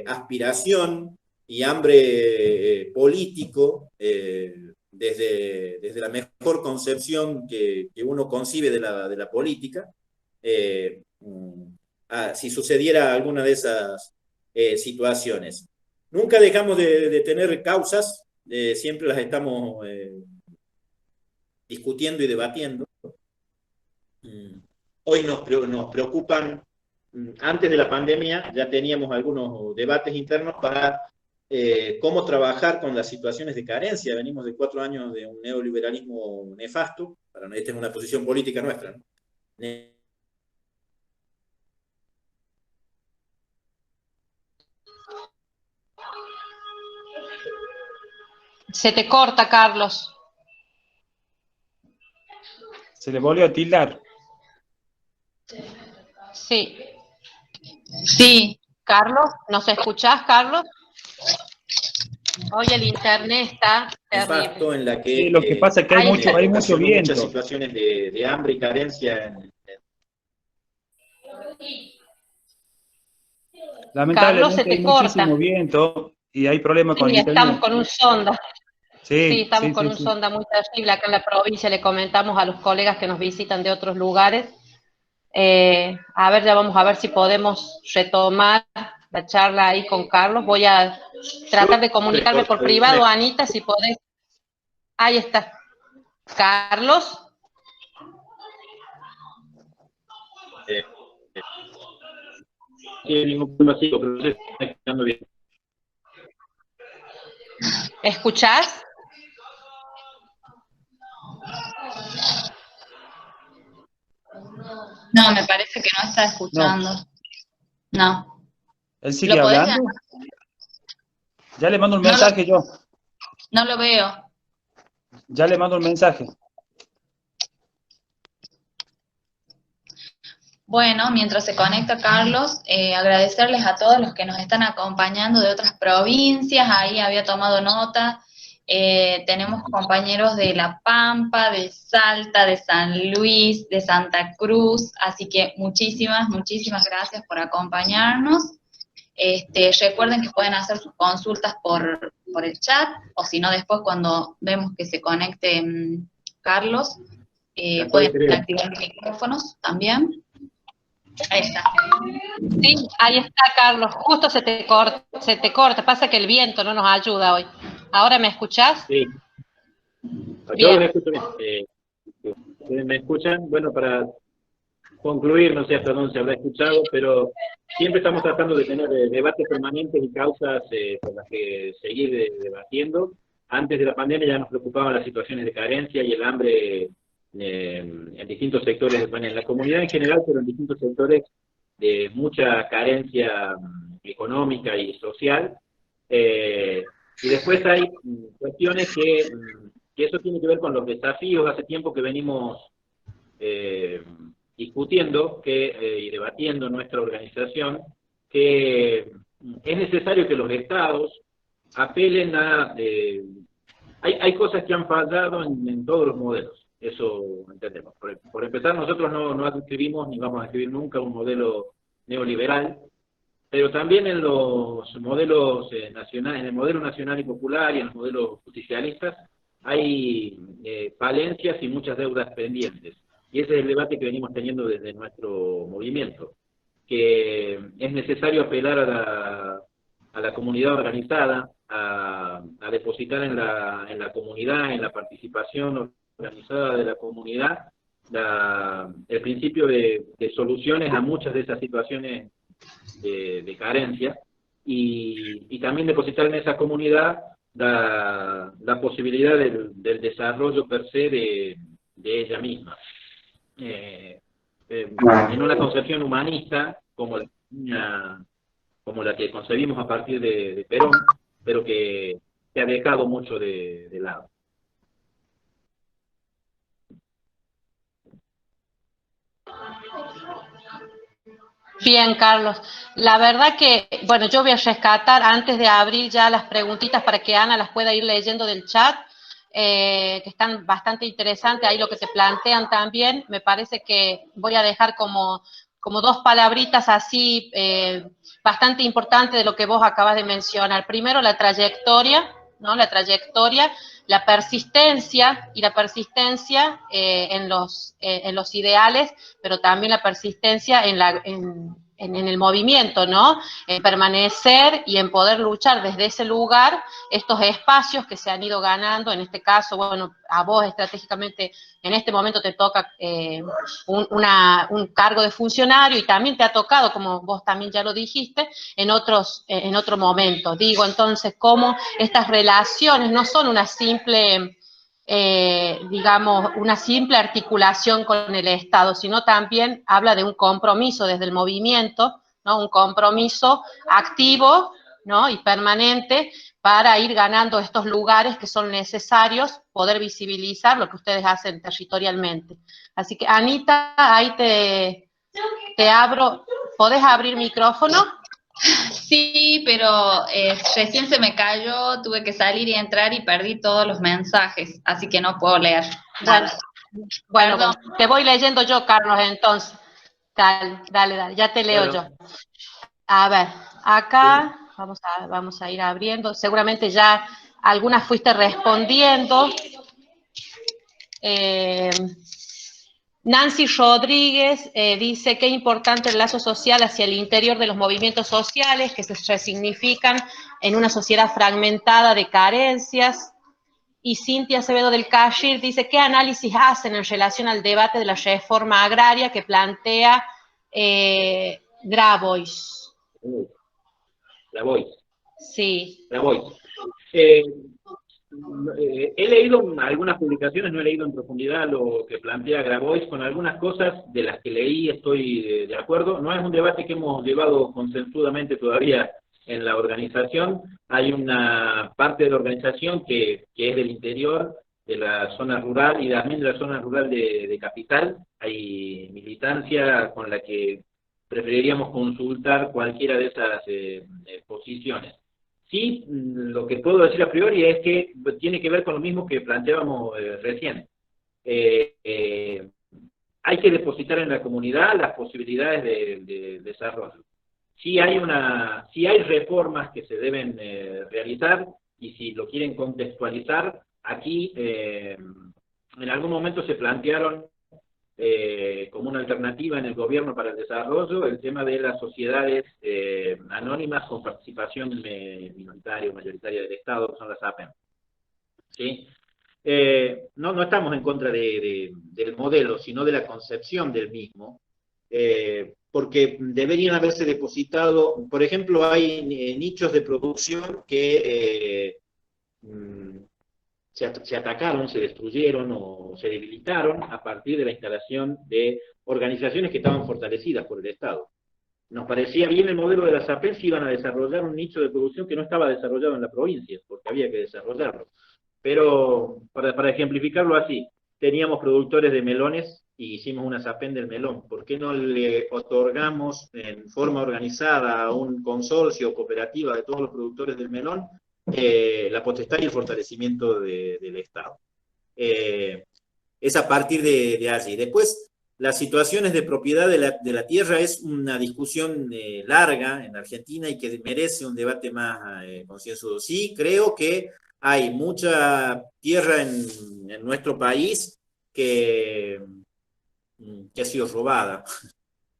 aspiración y hambre político desde la mejor concepción que uno concibe de la política, si sucediera alguna de esas situaciones. Nunca dejamos de tener causas, siempre las estamos discutiendo y debatiendo. Hoy nos preocupan, antes de la pandemia ya teníamos algunos debates internos para cómo trabajar con las situaciones de carencia. Venimos de 4 años de un neoliberalismo nefasto, esta es una posición política nuestra, ¿no? Se te corta, Carlos. Se le volvió a tildar. Sí. Sí. Carlos, ¿nos escuchás, Carlos? Hoy el internet está terrible. Impacto en la que, Sí, lo que pasa es que hay mucho viento. Muchas situaciones de hambre y carencia. Carlos, se Lamentablemente hay te corta. muchísimo viento y hay problemas con Sí, internet. estamos con un sonda. Sí, estamos sí, con sí, un sí. sonda muy terrible acá en la provincia. Le comentamos a los colegas que nos visitan de otros lugares. A ver, ya vamos a ver si podemos retomar la charla ahí con Carlos. Voy a tratar de comunicarme por privado, Anita, si podés. Ahí está. Carlos. Sí, ningún problema, sí, pero se está escuchando bien. ¿Escuchás? No, me parece que no está escuchando. No. ¿Él sigue hablando? Ya le mando un mensaje yo. No lo veo. Ya le mando un mensaje. Bueno, mientras se conecta Carlos, agradecerles a todos los que nos están acompañando de otras provincias, ahí había tomado nota, tenemos compañeros de La Pampa, de Salta, de San Luis, de Santa Cruz, así que muchísimas gracias por acompañarnos. Recuerden que pueden hacer sus consultas por el chat, o si no después cuando vemos que se conecte Carlos, pueden activar los micrófonos también. Ahí está. Sí, ahí está, Carlos. Justo se te corta. Pasa que el viento no nos ayuda hoy. ¿Ahora me escuchás? Sí. Yo los escucho bien. ¿Ustedes me escuchan? Bueno, para concluir, no sé hasta dónde se habrá escuchado, pero siempre estamos tratando de tener debates permanentes y causas por las que seguir debatiendo. Antes de la pandemia ya nos preocupaban las situaciones de carencia y el hambre en distintos sectores de España, en la comunidad en general, pero en distintos sectores de mucha carencia económica y social. Y después hay cuestiones que eso tiene que ver con los desafíos. Hace tiempo que venimos discutiendo y debatiendo en nuestra organización que es necesario que los estados apelen a... hay cosas que han fallado en todos los modelos. Eso entendemos. Por empezar, nosotros no adquirimos ni vamos a adquirir nunca un modelo neoliberal, pero también en los modelos nacionales, en el modelo nacional y popular y en los modelos justicialistas, hay falencias y muchas deudas pendientes. Y ese es el debate que venimos teniendo desde nuestro movimiento, que es necesario apelar a la comunidad organizada, a depositar en la comunidad, en la participación organizada de la comunidad, el principio de soluciones a muchas de esas situaciones de carencia, y también depositar en esa comunidad la posibilidad del desarrollo per se de ella misma. En una concepción humanista como la que concebimos a partir de Perón, pero que se ha dejado mucho de lado. Bien, Carlos. La verdad que, bueno, yo voy a rescatar antes de abrir ya las preguntitas para que Ana las pueda ir leyendo del chat, que están bastante interesantes. Ahí lo que te plantean también, me parece que voy a dejar como dos palabritas así bastante importantes de lo que vos acabas de mencionar. Primero, la trayectoria, ¿no? La trayectoria, la persistencia en los ideales, pero también la persistencia en el movimiento, ¿no? En permanecer y en poder luchar desde ese lugar estos espacios que se han ido ganando. En este caso, bueno, a vos estratégicamente en este momento te toca un cargo de funcionario, y también te ha tocado, como vos también ya lo dijiste, en otro momento. Digo, entonces, cómo estas relaciones no son una simple, digamos, una simple articulación con el Estado, sino también habla de un compromiso desde el movimiento, ¿no? Un compromiso activo ¿no? Y permanente para ir ganando estos lugares que son necesarios, poder visibilizar lo que ustedes hacen territorialmente. Así que, Anita, ahí te abro, ¿podés abrir micrófono? Sí, pero recién se me cayó, tuve que salir y entrar y perdí todos los mensajes, así que no puedo leer nada. Bueno, te voy leyendo yo, Carlos, entonces. Dale, ya te leo yo. A ver, acá vamos a ir abriendo. Seguramente ya algunas fuiste respondiendo. Nancy Rodríguez dice qué importante el lazo social hacia el interior de los movimientos sociales que se resignifican en una sociedad fragmentada de carencias. Y Cintia Acevedo del Cashir dice qué análisis hacen en relación al debate de la reforma agraria que plantea Grabois. Grabois. Sí. Grabois. He leído algunas publicaciones, no he leído en profundidad lo que plantea Grabois, con algunas cosas de las que leí estoy de acuerdo. No es un debate que hemos llevado consensudamente todavía en la organización. Hay una parte de la organización que es del interior, de la zona rural y también de la zona rural de Capital. Hay militancia con la que preferiríamos consultar cualquiera de esas posiciones. Sí, lo que puedo decir a priori es que tiene que ver con lo mismo que planteábamos recién. Hay que depositar en la comunidad las posibilidades de desarrollo. Sí hay reformas que se deben realizar, y si lo quieren contextualizar, aquí en algún momento se plantearon como una alternativa en el gobierno para el desarrollo el tema de las sociedades anónimas con participación minoritaria o mayoritaria del Estado, que son las APEM. ¿Sí? No estamos en contra del modelo, sino de la concepción del mismo, porque deberían haberse depositado, por ejemplo, hay nichos de producción que se atacaron, se destruyeron o se debilitaron a partir de la instalación de organizaciones que estaban fortalecidas por el Estado. Nos parecía bien el modelo de las APEM si iban a desarrollar un nicho de producción que no estaba desarrollado en la provincia, porque había que desarrollarlo. Pero, para ejemplificarlo así, teníamos productores de melones y hicimos una SAPEM del melón. ¿Por qué no le otorgamos en forma organizada a un consorcio o cooperativa de todos los productores del melón la potestad y el fortalecimiento del Estado? Es a partir de allí. Después, las situaciones de propiedad de la tierra es una discusión larga en Argentina y que merece un debate más concienzudo. Sí, creo que hay mucha tierra en nuestro país que ha sido robada,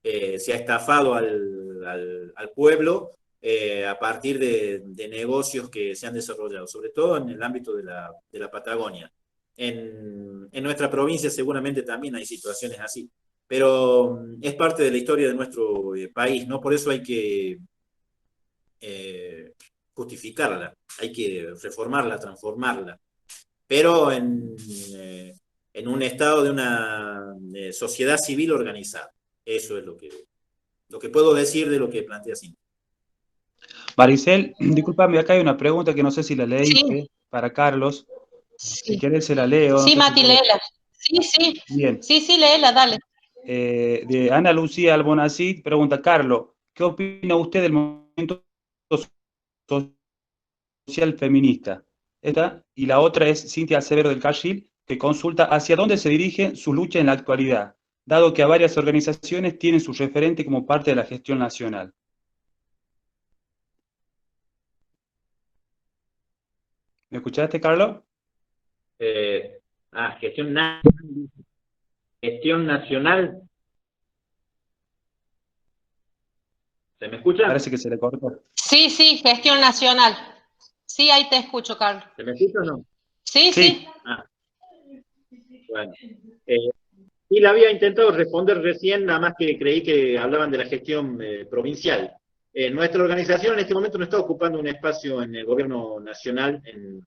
se ha estafado al pueblo a partir de negocios que se han desarrollado, sobre todo en el ámbito de la Patagonia. En nuestra provincia seguramente también hay situaciones así, pero es parte de la historia de nuestro país, ¿no? Por eso hay que justificarla, hay que reformarla, transformarla, pero en un estado de una sociedad civil organizada. Eso es lo que puedo decir de lo que plantea Cintia. Maricel, discúlpame, acá hay una pregunta que no sé si la leíste, para Carlos. Si querés se la leo. Sí, no sé Mati, léela. Sí. Bien. Sí, léela, dale. De Ana Lucía Albonacid, pregunta, Carlos, ¿qué opina usted del movimiento social feminista? Esta, y la otra es Cintia Acevedo del Cashil, que consulta hacia dónde se dirige su lucha en la actualidad, dado que a varias organizaciones tienen su referente como parte de la gestión nacional. ¿Me escuchaste, Carlos? Gestión nacional. ¿Se me escucha? Parece que se le cortó. Sí, gestión nacional. Sí, ahí te escucho, Carlos. ¿Se me escucha o no? Sí. Bueno. Sí, le había intentado responder recién, nada más que creí que hablaban de la gestión provincial. Nuestra organización en este momento no está ocupando un espacio en el gobierno nacional, en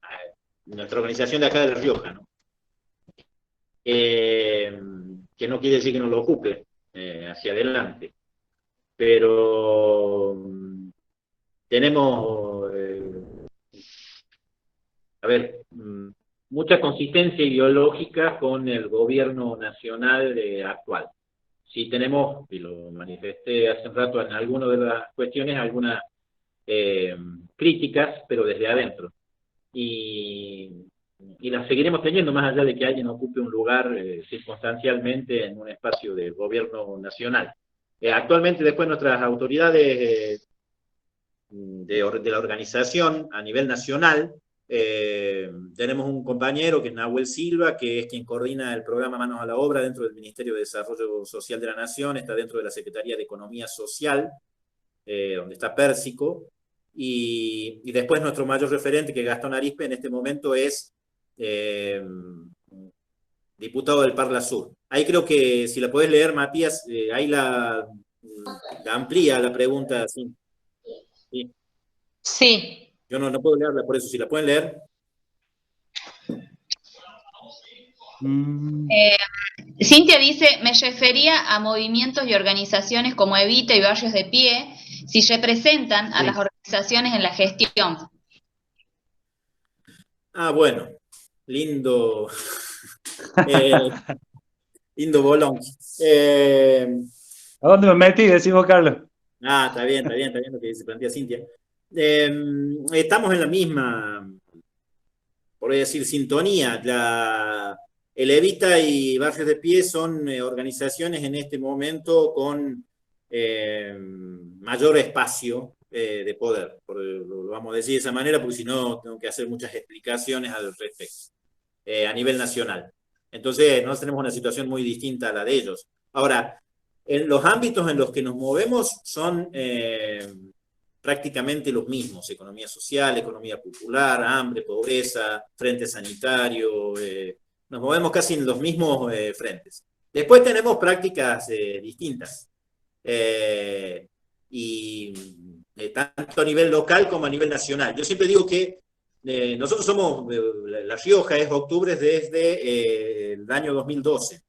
nuestra organización de acá de La Rioja, ¿no? Que no quiere decir que no lo ocupe hacia adelante. Pero tenemos, mucha consistencia ideológica con el gobierno nacional actual. Sí tenemos, y lo manifesté hace un rato en alguna de las cuestiones, algunas críticas, pero desde adentro. Y las seguiremos teniendo, más allá de que alguien ocupe un lugar circunstancialmente en un espacio de gobierno nacional. Actualmente, después, nuestras autoridades de la organización a nivel nacional, tenemos un compañero que es Nahuel Silva, que es quien coordina el programa Manos a la Obra dentro del Ministerio de Desarrollo Social de la Nación, está dentro de la Secretaría de Economía Social, donde está Pérsico, y después nuestro mayor referente, que es Gastón Arizpe, en este momento es diputado del Parla Sur. Ahí creo que, si la podés leer, Matías, ahí la amplía la pregunta. Sí. Sí. Sí. Yo no puedo leerla, por eso, si la pueden leer. Cintia dice, me refería a movimientos y organizaciones como Evita y Barrios de Pie, si representan a las organizaciones en la gestión. Ah, bueno, lindo, lindo bolón. ¿A dónde me metí? Decimos, Carlos. Está bien lo que se plantea Cintia. Estamos en la misma, por decir, sintonía. El Evita y Barrios de Pie son organizaciones en este momento con mayor espacio de poder, lo vamos a decir de esa manera, porque si no tengo que hacer muchas explicaciones al respecto, a nivel nacional. Entonces, nosotros tenemos una situación muy distinta a la de ellos. Ahora, en los ámbitos en los que nos movemos son prácticamente los mismos: economía social, economía popular, hambre, pobreza, frente sanitario, nos movemos casi en los mismos frentes. Después tenemos prácticas distintas, y tanto a nivel local como a nivel nacional. Yo siempre digo que nosotros somos, La Rioja es Octubres desde el año 2012,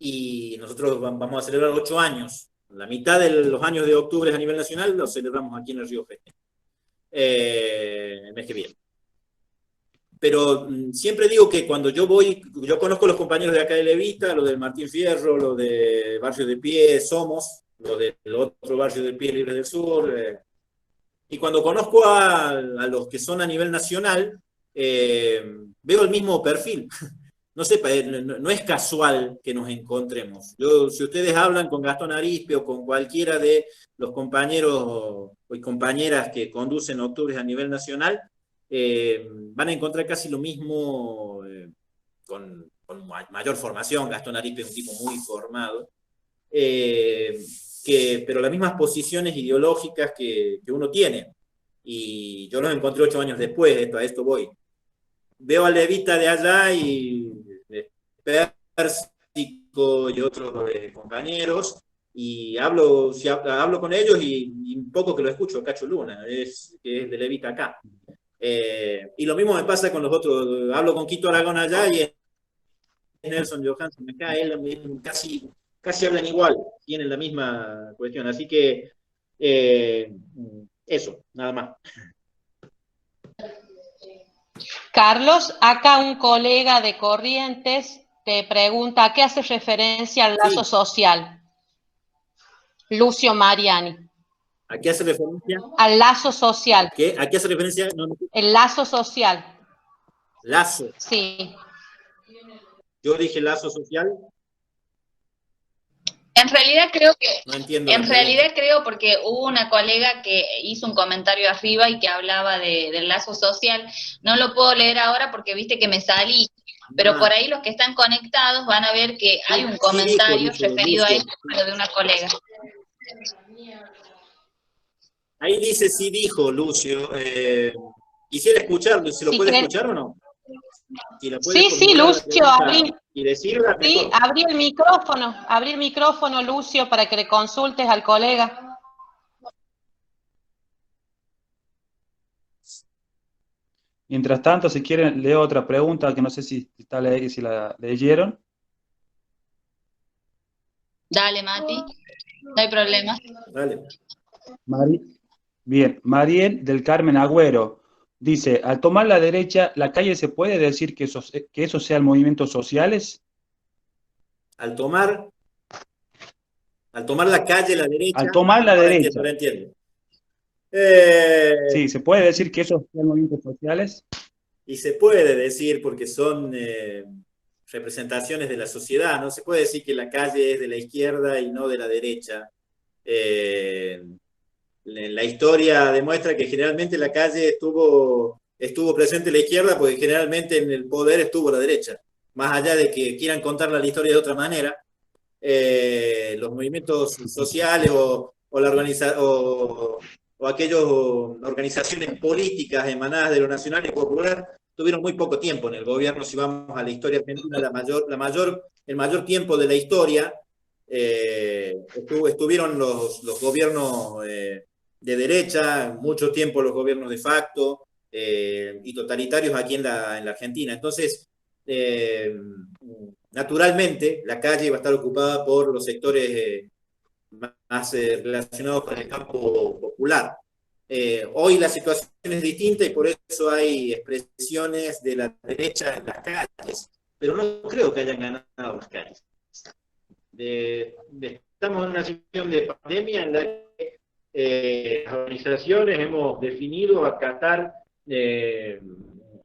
y nosotros vamos a celebrar 8 años. La mitad de los años de Octubres a nivel nacional los celebramos aquí en La Rioja, el mes que viene. Pero siempre digo que cuando yo conozco a los compañeros de acá de Evita, los del Martín Fierro, los de Barrio de Pie, Somos, los del otro Barrio de Pie Libre del Sur, y cuando conozco a los que son a nivel nacional, veo el mismo perfil. No sé, no es casual que nos encontremos. Si ustedes hablan con Gastón Arizpe o con cualquiera de los compañeros y compañeras que conducen Octubres a nivel nacional, van a encontrar casi lo mismo, con mayor formación. Gastón Arizpe es un tipo muy formado, pero las mismas posiciones ideológicas que uno tiene. Y yo los encontré 8 años después, a esto voy. Veo a Evita de allá y Pérsico y otros compañeros, y hablo con ellos, y un poco que lo escucho, Cacho Luna, que es de Evita acá. Y lo mismo me pasa con los otros. Hablo con Quito Aragón allá y es Nelson Johansson acá. Él casi hablan igual, tienen la misma cuestión. Así que eso, nada más. Carlos, acá un colega de Corrientes te pregunta ¿a qué hace referencia al lazo social? Lucio Mariani. ¿A qué hace referencia? Al lazo social. ¿A qué hace referencia? No. El lazo social. ¿Lazo? Sí. Yo dije lazo social. En realidad creo que, no entiendo, porque hubo una colega que hizo un comentario arriba y que hablaba del lazo social. No lo puedo leer ahora porque viste que me salí, pero por ahí los que están conectados van a ver que hay un comentario referido a eso, pero de una colega. Ahí dice sí dijo, Lucio. Quisiera escucharlo, ¿se lo puede escuchar o no? Sí, Lucio, abrí. Y decirla, sí, abrí el micrófono, Lucio, para que le consultes al colega. Mientras tanto, si quieren, leo otra pregunta que no sé si la leyeron. Dale, Mati, no hay problema. Dale. Bien, Mariel del Carmen Agüero dice, al tomar la derecha, ¿la calle se puede decir que esos sean movimientos sociales? Al tomar la calle, la derecha... Al tomar la derecha. Ahora entiendo. Sí, ¿se puede decir que esos sean movimientos sociales? Y se puede decir porque son representaciones de la sociedad, no se puede decir que la calle es de la izquierda y no de la derecha. La historia demuestra que generalmente la calle estuvo presente la izquierda porque generalmente en el poder estuvo la derecha. Más allá de que quieran contar la historia de otra manera, los movimientos sociales o aquellas organizaciones políticas emanadas de lo nacional y popular tuvieron muy poco tiempo en el gobierno. Si vamos a la historia argentina, el mayor tiempo de la historia estuvieron los gobiernos de derecha, mucho tiempo los gobiernos de facto y totalitarios aquí en la Argentina. Entonces, naturalmente, la calle va a estar ocupada por los sectores más relacionados con el campo popular. Hoy la situación es distinta y por eso hay expresiones de la derecha en las calles, pero no creo que hayan ganado las calles. Estamos en una situación de pandemia en la que las organizaciones hemos definido acatar el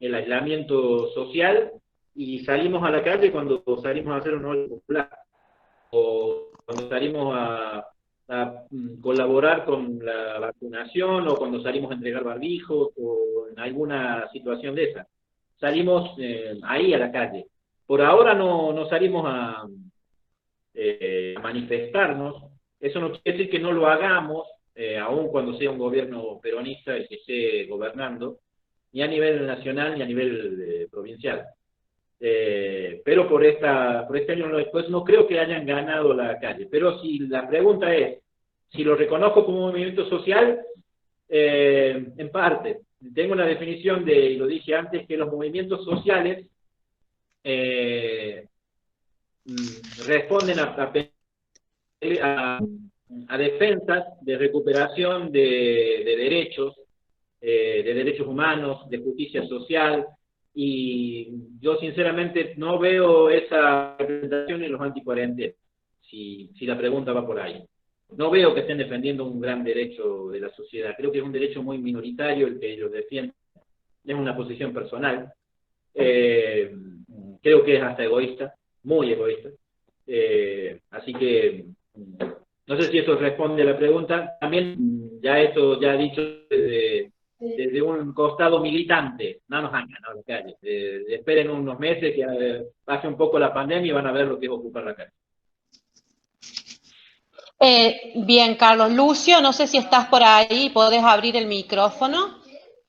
aislamiento social y salimos a la calle cuando salimos a hacer un orden popular o cuando salimos a colaborar con la vacunación o cuando salimos a entregar barbijos o en alguna situación de esa. Salimos ahí a la calle. Por ahora no salimos a manifestarnos. Eso no quiere decir que no lo hagamos, aun cuando sea un gobierno peronista el que esté gobernando, ni a nivel nacional ni a nivel provincial. Pero por este año después no creo que hayan ganado la calle. Pero si la pregunta es, si lo reconozco como un movimiento social, en parte. Tengo una definición y lo dije antes, que los movimientos sociales responden a defensas de recuperación de derechos humanos, de justicia social, y yo sinceramente no veo esa representación en los anticuarentenas, si la pregunta va por ahí. No veo que estén defendiendo un gran derecho de la sociedad, creo que es un derecho muy minoritario el que ellos defienden, es una posición personal, creo que es hasta egoísta, muy egoísta, así que no sé si eso responde a la pregunta. También ya dicho desde un costado militante, no nos han ganado la calle. Esperen unos meses que pase un poco la pandemia y van a ver lo que es ocupar la calle. Bien, Carlos. Lucio, no sé si estás por ahí, podés abrir el micrófono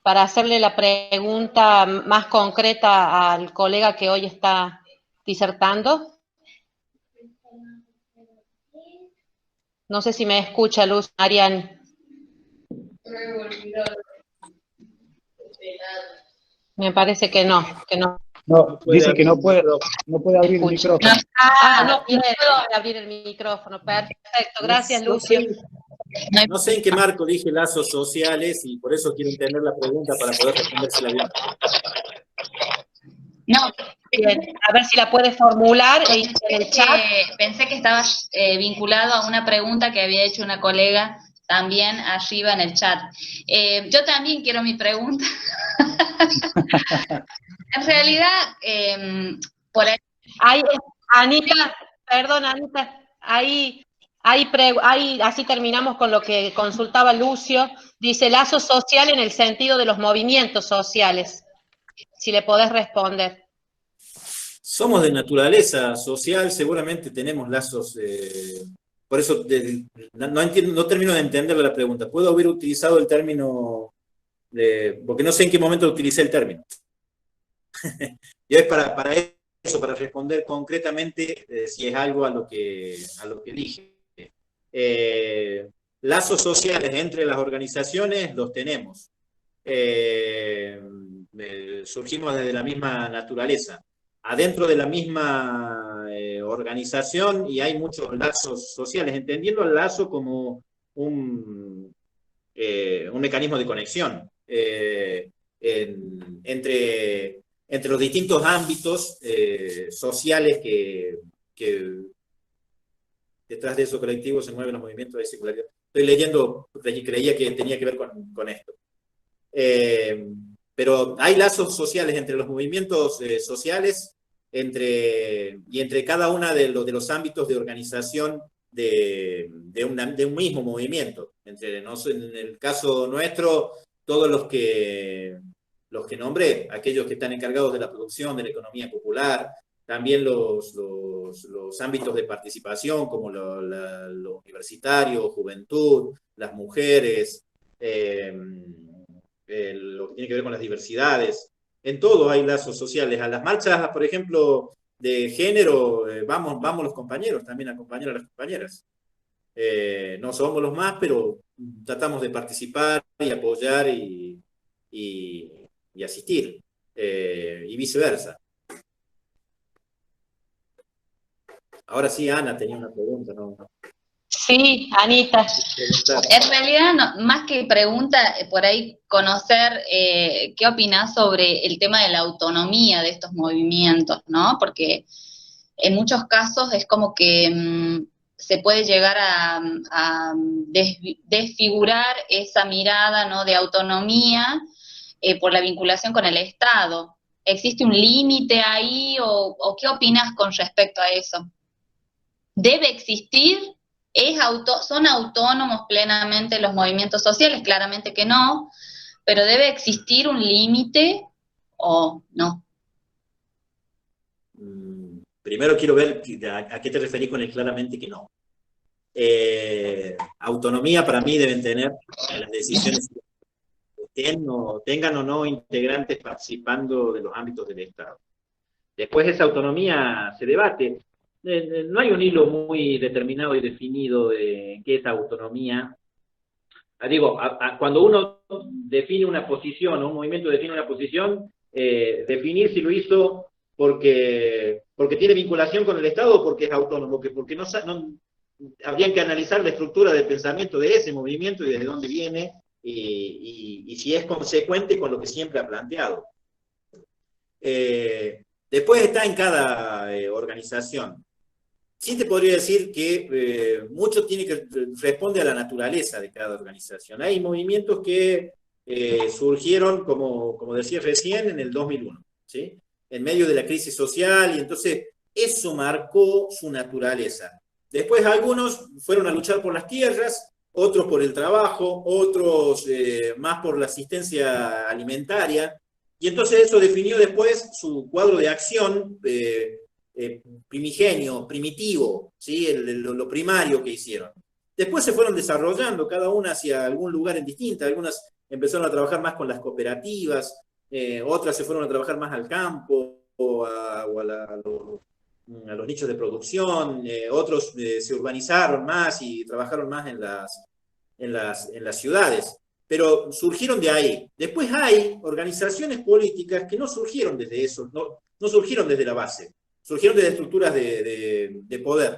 para hacerle la pregunta más concreta al colega que hoy está disertando. No sé si me escucha, Luz, Marian. Me parece que no. No, dice que no puede abrir el micrófono. No puede abrir el micrófono. Perfecto, gracias, Lucio. No sé en qué marco dije lazos sociales y por eso quiero entender la pregunta para poder respondérsela bien. No, bien, a ver si la puedes formular en el chat. Pensé que estabas vinculado a una pregunta que había hecho una colega también arriba en el chat. Yo también quiero mi pregunta. En realidad, por ahí... Anita, perdón, Anita, ahí así terminamos con lo que consultaba Lucio. Dice lazo social en el sentido de los movimientos sociales. Si le podés responder. Somos de naturaleza social, seguramente tenemos lazos, por eso no termino de entender la pregunta. ¿Puedo haber utilizado el término, porque no sé en qué momento utilicé el término? Y es para eso, para responder concretamente si es algo a lo que dije. Lazos sociales entre las organizaciones los tenemos. Surgimos desde la misma naturaleza, adentro de la misma organización, y hay muchos lazos sociales, entendiendo el lazo como un un mecanismo de conexión entre los distintos ámbitos sociales que detrás de esos colectivos se mueven los movimientos de circularidad. Estoy leyendo, creía que tenía que ver con esto. Pero hay lazos sociales entre los movimientos sociales y entre cada uno de los ámbitos de organización de un mismo movimiento. En el caso nuestro, todos los que nombré, aquellos que están encargados de la producción, de la economía popular, también los ámbitos de participación, como los universitarios, juventud, las mujeres, lo que tiene que ver con las diversidades. En todo hay lazos sociales. A las marchas, por ejemplo, de género, vamos los compañeros también a acompañar a las compañeras. No somos los más, pero tratamos de participar y apoyar y asistir, y viceversa. Ahora sí, Ana tenía una pregunta, ¿no? Sí, Anita. En realidad, no, más que pregunta, por ahí conocer qué opinás sobre el tema de la autonomía de estos movimientos, ¿no? Porque en muchos casos es como que se puede llegar a desfigurar esa mirada, ¿no?, de autonomía por la vinculación con el Estado. ¿Existe un límite ahí o qué opinás con respecto a eso? ¿Debe existir? ¿Son autónomos plenamente los movimientos sociales? Claramente que no, pero ¿debe existir un límite o no? Primero quiero ver a qué te referís con el claramente que no. Autonomía para mí deben tener las decisiones que tengan o no integrantes participando de los ámbitos del Estado. Después esa autonomía se debate. No hay un hilo muy determinado y definido de qué es autonomía. Cuando uno define una posición, o un movimiento define una posición, definir si lo hizo porque tiene vinculación con el Estado o porque es autónomo, porque no habrían que analizar la estructura del pensamiento de ese movimiento y desde dónde viene, y si es consecuente con lo que siempre ha planteado. Después está en cada organización. Sí te podría decir que mucho responde a la naturaleza de cada organización. Hay movimientos que surgieron, como decía recién, en el 2001, ¿sí?, en medio de la crisis social, y entonces eso marcó su naturaleza. Después algunos fueron a luchar por las tierras, otros por el trabajo, otros más por la asistencia alimentaria, y entonces eso definió después su cuadro de acción primigenio, primitivo, ¿sí?, lo primario que hicieron. Después se fueron desarrollando, cada una hacia algún lugar en distinta. Algunas empezaron a trabajar más con las cooperativas, otras se fueron a trabajar más al campo, a los nichos de producción, otros se urbanizaron más y trabajaron más en las ciudades. Pero surgieron de ahí. Después hay organizaciones políticas que no surgieron desde eso, no surgieron desde la base. Surgieron desde estructuras de poder.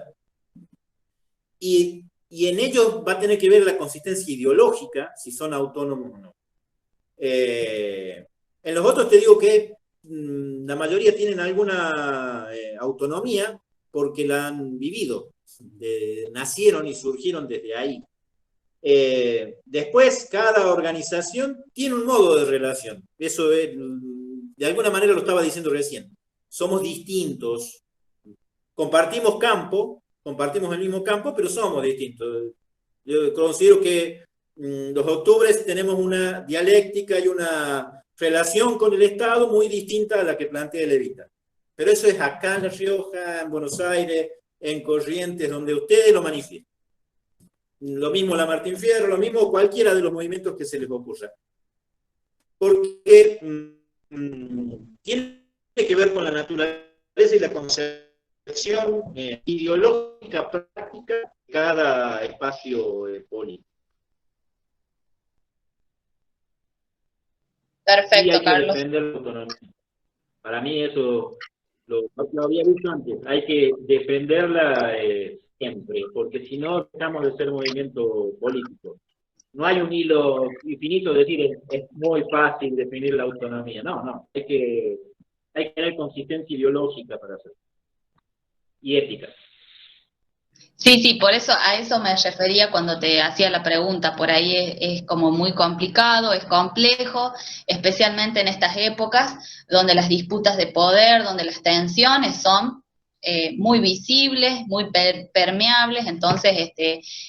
Y en ellos va a tener que ver la consistencia ideológica, si son autónomos o no. En los otros te digo que la mayoría tienen alguna autonomía porque la han vivido. Nacieron y surgieron desde ahí. Después, cada organización tiene un modo de relación. Eso de alguna manera lo estaba diciendo recién. Somos distintos, compartimos el mismo campo, pero somos distintos. Yo considero que los octubres tenemos una dialéctica y una relación con el Estado muy distinta a la que plantea Levita. Pero eso es acá en La Rioja, en Buenos Aires, en Corrientes, donde ustedes lo manifiestan. Lo mismo la Martín Fierro, lo mismo cualquiera de los movimientos que se les ocurra. Porque tiene que ver con la naturaleza y la concepción ideológica práctica de cada espacio político. Perfecto, hay que Carlos. defender la autonomía. Para mí eso lo había dicho antes, hay que defenderla siempre, porque si no dejamos de ser movimiento político. no hay un hilo infinito de decir es muy fácil definir la autonomía. No, no, es que hay que tener consistencia ideológica para hacerlo. Y ética. Sí, sí, por eso a eso me refería cuando te hacía la pregunta. Por ahí es como muy complicado, es complejo, especialmente en estas épocas donde las disputas de poder, donde las tensiones son muy visibles, muy permeables. Entonces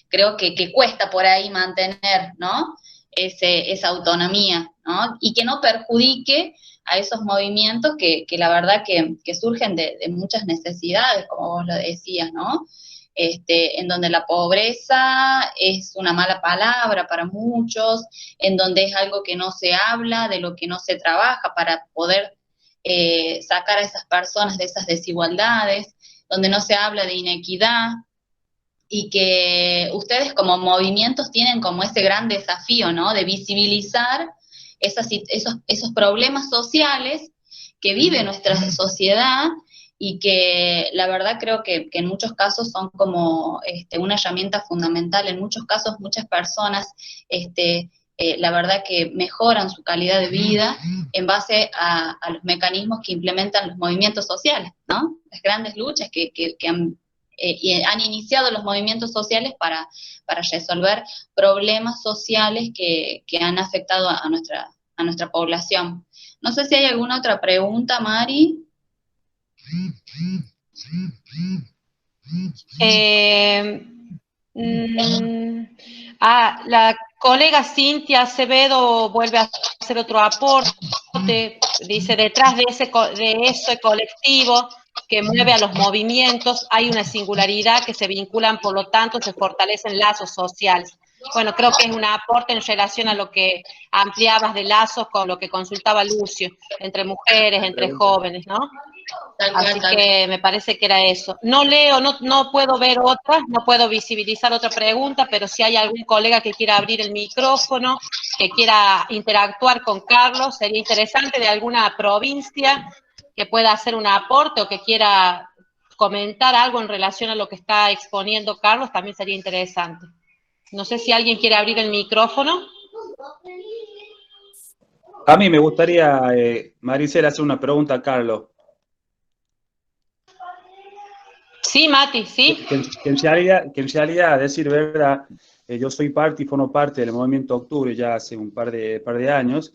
creo que cuesta por ahí mantener, ¿no? Esa autonomía, ¿no? Y que no perjudique a esos movimientos que la verdad que surgen de muchas necesidades, como vos lo decías, ¿no? En donde la pobreza es una mala palabra para muchos, en donde es algo que no se habla, de lo que no se trabaja para poder sacar a esas personas de esas desigualdades, donde no se habla de inequidad, y que ustedes como movimientos tienen como ese gran desafío, ¿no? De visibilizar esos problemas sociales que vive nuestra sociedad y que la verdad creo que en muchos casos son como una herramienta fundamental. En muchos casos muchas personas la verdad que mejoran su calidad de vida en base a los mecanismos que implementan los movimientos sociales, ¿no? Las grandes luchas que han iniciado los movimientos sociales para resolver problemas sociales que han afectado a nuestra población. No sé si hay alguna otra pregunta, Mari. La colega Cintia Acevedo vuelve a hacer otro aporte, dice, detrás de ese colectivo que mueve a los movimientos hay una singularidad que se vinculan, por lo tanto se fortalecen lazos sociales. Bueno, creo que es un aporte en relación a lo que ampliabas de lazos con lo que consultaba Lucio, entre mujeres, entre jóvenes, ¿no? Así que me parece que era eso. No leo, no puedo ver otras, no puedo visibilizar otra pregunta, pero si hay algún colega que quiera abrir el micrófono, que quiera interactuar con Carlos, sería interesante, de alguna provincia que pueda hacer un aporte o que quiera comentar algo en relación a lo que está exponiendo Carlos, también sería interesante. No sé si alguien quiere abrir el micrófono. A mí me gustaría, Maricela, hacer una pregunta a Carlos. Sí, Mati, sí. Que en realidad, a decir verdad, yo soy parte y formo parte del Movimiento Octubre ya hace un par de años,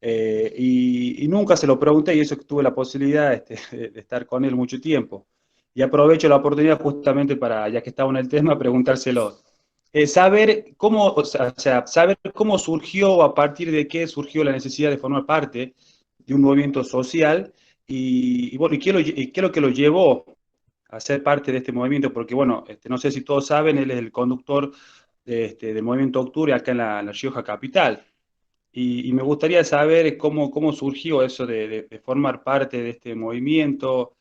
y nunca se lo pregunté, y eso que tuve la posibilidad de estar con él mucho tiempo. Y aprovecho la oportunidad justamente para, ya que estaba en el tema, preguntárselo. Saber cómo surgió, a partir de qué surgió la necesidad de formar parte de un movimiento social, bueno, y qué es lo que lo llevó a ser parte de este movimiento, porque bueno, no sé si todos saben, él es el conductor del Movimiento Octubre acá en la Rioja Capital. Y me gustaría saber cómo surgió eso de formar parte de este movimiento,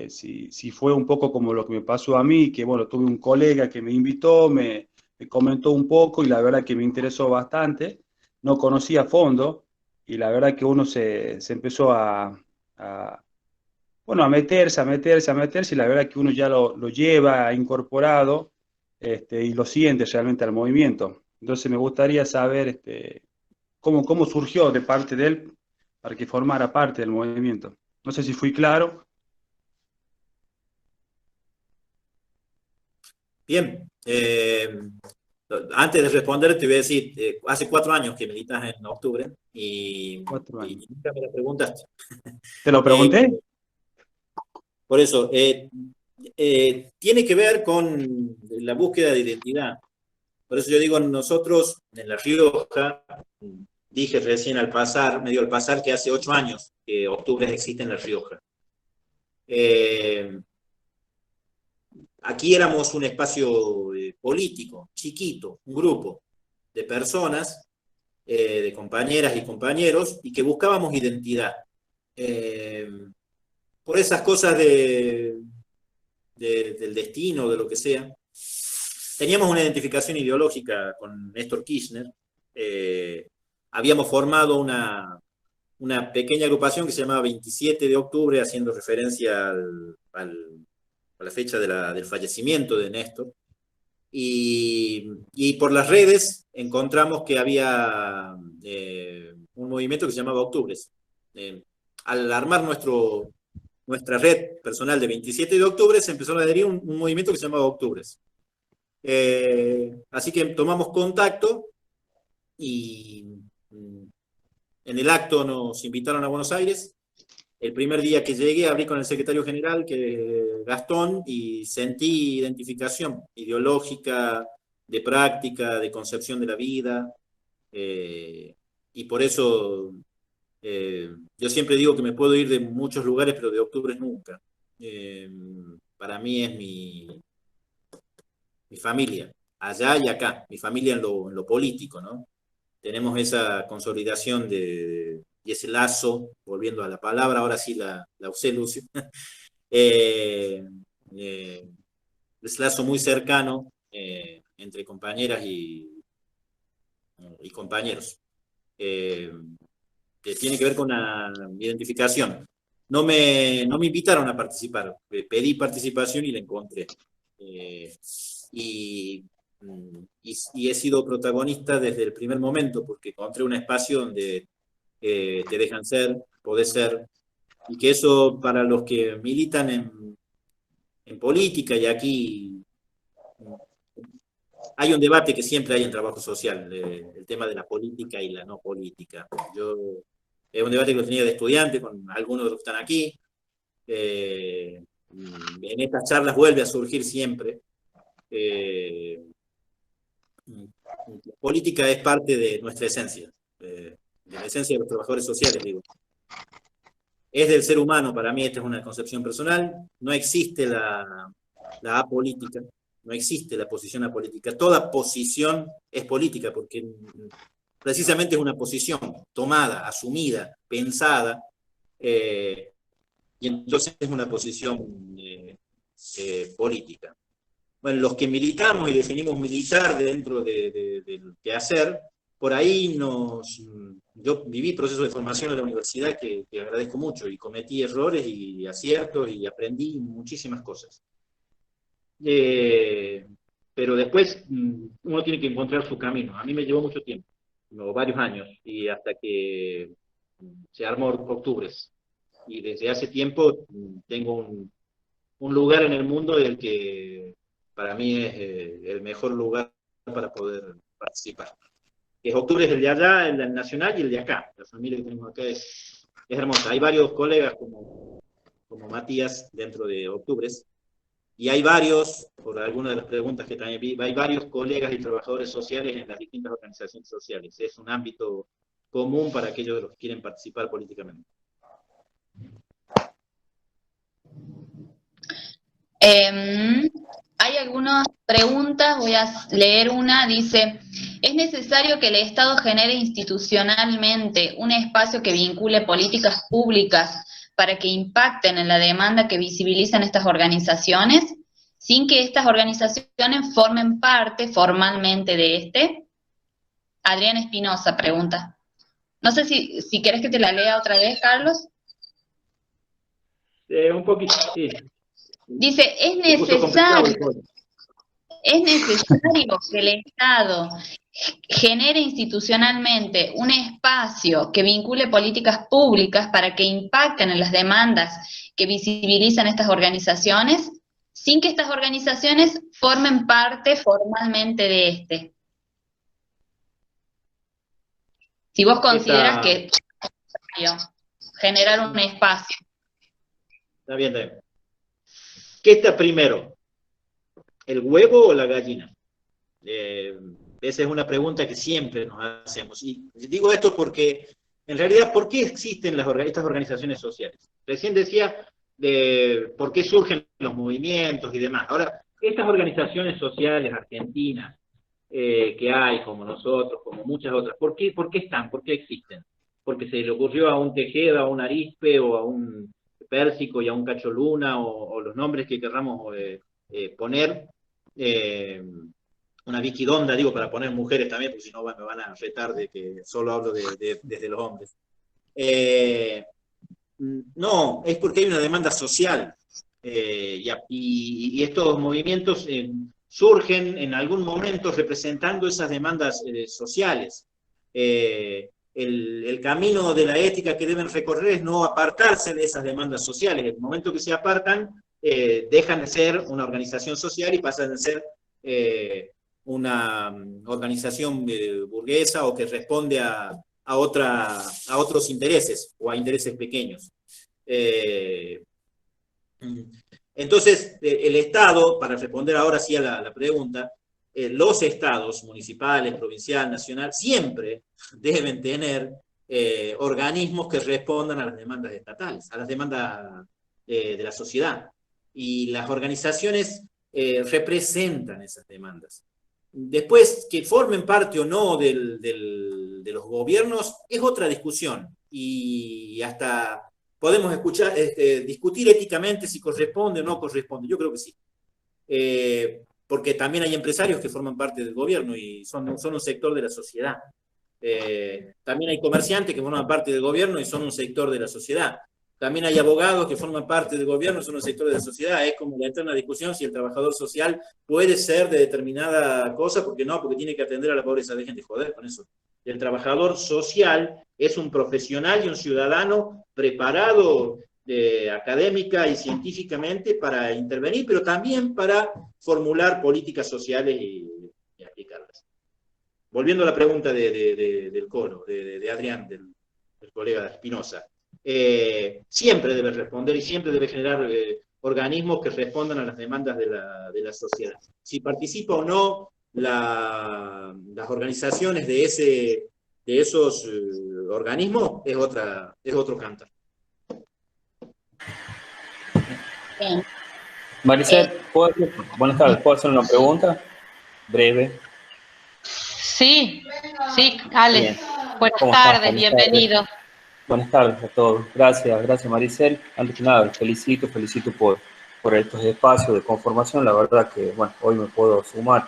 si fue un poco como lo que me pasó a mí, que bueno, tuve un colega que me invitó, me comentó un poco y la verdad que me interesó bastante, no conocía a fondo y la verdad que uno se empezó bueno, a meterse y la verdad que uno ya lo lleva incorporado y lo siente realmente al movimiento. Entonces me gustaría saber cómo surgió de parte de él para que formara parte del movimiento. No sé si fui claro. Bien, antes de responder te voy a decir, hace 4 años que militas en Octubre y 4 años. nunca me la preguntaste. ¿Te lo pregunté? Por eso, tiene que ver con la búsqueda de identidad. Por eso yo digo, nosotros en La Rioja, dije recién medio al pasar, que hace 8 años que Octubre existe en La Rioja. Aquí éramos un espacio político, chiquito, un grupo de personas, de compañeras y compañeros, y que buscábamos identidad. Por esas cosas del destino, de lo que sea. Teníamos una identificación ideológica con Néstor Kirchner. Habíamos formado una pequeña agrupación que se llamaba 27 de octubre, haciendo referencia a la fecha del fallecimiento de Néstor. Y por las redes encontramos que había un movimiento que se llamaba Octubres. Al armar nuestra red personal de 27 de octubre, se empezó a adherir un movimiento que se llamaba Octubres. Así que tomamos contacto y en el acto nos invitaron a Buenos Aires. El primer día que llegué hablé con el secretario general, que Gastón, y sentí identificación ideológica, de práctica, de concepción de la vida, y por eso yo siempre digo que me puedo ir de muchos lugares, pero de Octubres nunca. Para mí es mi familia, allá y acá, mi familia en lo político, ¿no? Tenemos esa consolidación y ese lazo, volviendo a la palabra, ahora sí la usé, Lucio, ese lazo muy cercano entre compañeras y compañeros, que tiene que ver con la identificación. No me invitaron a participar, pedí participación y la encontré. Y he sido protagonista desde el primer momento, porque encontré un espacio donde te dejan ser, podés ser, y que eso para los que militan en política, y aquí hay un debate que siempre hay en trabajo social, el tema de la política y la no política. Es un debate que lo tenía de estudiante con algunos de los que están aquí. En estas charlas vuelve a surgir siempre. La política es parte de nuestra esencia, de la esencia de los trabajadores sociales, digo. Es del ser humano, para mí esta es una concepción personal, no existe la apolítica, no existe la posición apolítica, toda posición es política, porque precisamente es una posición tomada, asumida, pensada, y entonces es una posición política. Bueno, los que militamos y definimos militar dentro del quehacer, por ahí yo viví procesos de formación en la universidad que agradezco mucho, y cometí errores y aciertos y aprendí muchísimas cosas. Pero después uno tiene que encontrar su camino. A mí me llevó mucho tiempo, varios años, y hasta que se armó Octubres. Y desde hace tiempo tengo un lugar en el mundo del que para mí es el mejor lugar para poder participar. Es Octubre, es el de allá, el nacional y el de acá. La familia que tenemos acá es hermosa. Hay varios colegas como Matías dentro de Octubres, y hay varios, por algunas de las preguntas que también vi, hay varios colegas y trabajadores sociales en las distintas organizaciones sociales. Es un ámbito común para aquellos de los que quieren participar políticamente. Hay algunas preguntas, voy a leer una, dice: ¿es necesario que el Estado genere institucionalmente un espacio que vincule políticas públicas para que impacten en la demanda que visibilizan estas organizaciones, sin que estas organizaciones formen parte formalmente de este? Adrián Espinosa pregunta. No sé si querés que te la lea otra vez, Carlos. Un poquito, sí. Dice, es necesario que el Estado genere institucionalmente un espacio que vincule políticas públicas para que impacten en las demandas que visibilizan estas organizaciones, sin que estas organizaciones formen parte formalmente de este. Si vos consideras que es necesario generar un espacio. Está bien, está bien. ¿Qué está primero? ¿El huevo o la gallina? Esa es una pregunta que siempre nos hacemos. Y digo esto porque, en realidad, ¿por qué existen estas organizaciones sociales? Recién decía por qué surgen los movimientos y demás. Ahora, estas organizaciones sociales argentinas que hay, como nosotros, como muchas otras, ¿por qué están? ¿Por qué existen? Porque se le ocurrió a un Tejeda, a un Arispe, o a un Pérsico y a un Cacho Luna, o los nombres que querramos poner, una Vicky Donda, digo, para poner mujeres también, porque si no me van a retar de que solo hablo desde los hombres. No, es porque hay una demanda social, y estos movimientos surgen en algún momento representando esas demandas sociales. El camino de la ética que deben recorrer es no apartarse de esas demandas sociales. En el momento que se apartan, dejan de ser una organización social y pasan a ser una organización burguesa o que responde a otros intereses o a intereses pequeños. Entonces, el Estado, para responder ahora sí a la pregunta, los estados municipales, provincial, nacional, siempre deben tener organismos que respondan a las demandas estatales, a las demandas de la sociedad. Y las organizaciones representan esas demandas. Después, que formen parte o no de los gobiernos es otra discusión. Y hasta podemos discutir éticamente si corresponde o no corresponde. Yo creo que sí. Porque también hay empresarios que forman parte del gobierno y son un sector de la sociedad. También hay comerciantes que forman parte del gobierno y son un sector de la sociedad. También hay abogados que forman parte del gobierno y son un sector de la sociedad. Es como la eterna discusión si el trabajador social puede ser de determinada cosa, porque no, porque tiene que atender a la pobreza. Dejen de joder con eso. El trabajador social es un profesional y un ciudadano preparado académica y científicamente para intervenir, pero también para formular políticas sociales y aplicarlas. Volviendo a la pregunta del coro, de Adrián, del colega Espinosa, siempre debe responder y siempre debe generar organismos que respondan a las demandas de la sociedad. Si participa o no las organizaciones de esos organismos es otro cantar. Bien. Maricel, buenas tardes, ¿puedo hacer una pregunta? Breve. Sí, Ale. Bien. Buenas ¿Cómo estás? tardes, bienvenido. Buenas tardes a todos. Gracias Maricel. Antes que nada, felicito por estos espacios de conformación. La verdad que, bueno, hoy me puedo sumar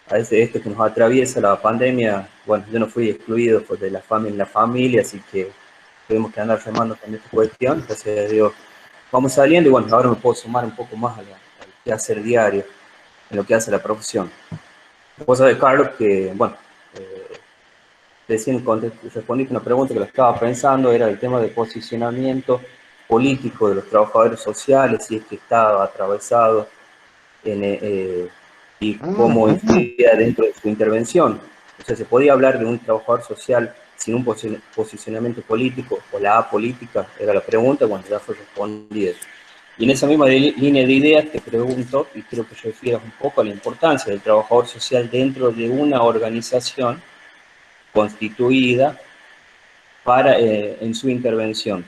a esto que nos atraviesa la pandemia. Bueno, yo no fui excluido pues, de la familia, así que tuvimos que andar remando con esta cuestión. Gracias a Dios vamos saliendo y bueno, ahora me puedo sumar un poco más al quehacer diario, en lo que hace la profesión. Vos sabés, Carlos, que, bueno, recién respondí una pregunta que lo estaba pensando, era el tema del posicionamiento político de los trabajadores sociales, si es que estaba atravesado y cómo influía dentro de su intervención. O sea, ¿se podía hablar de un trabajador social sin un posicionamiento político o la apolítica? Era la pregunta, bueno, ya fue respondida. Y en esa misma línea de ideas te pregunto, y quiero que refieras un poco a la importancia del trabajador social dentro de una organización constituida en su intervención.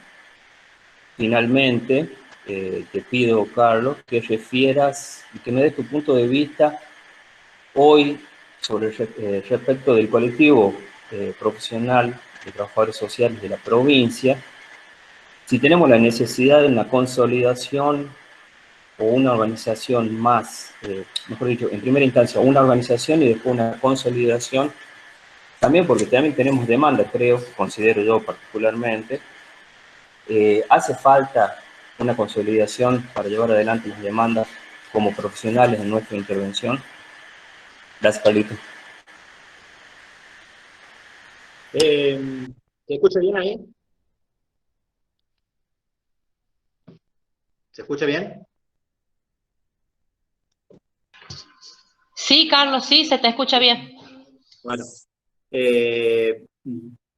Finalmente, te pido, Carlos, que refieras y que me des tu punto de vista hoy sobre respecto del colectivo profesional de trabajadores sociales de la provincia, si tenemos la necesidad de una consolidación o una organización más, mejor dicho, en primera instancia una organización y después una consolidación, también porque también tenemos demanda, considero yo particularmente, hace falta una consolidación para llevar adelante las demandas como profesionales en nuestra intervención. Gracias, Carlito. ¿Se escucha bien ahí? ¿Se escucha bien? Sí, Carlos, sí, se te escucha bien. Bueno,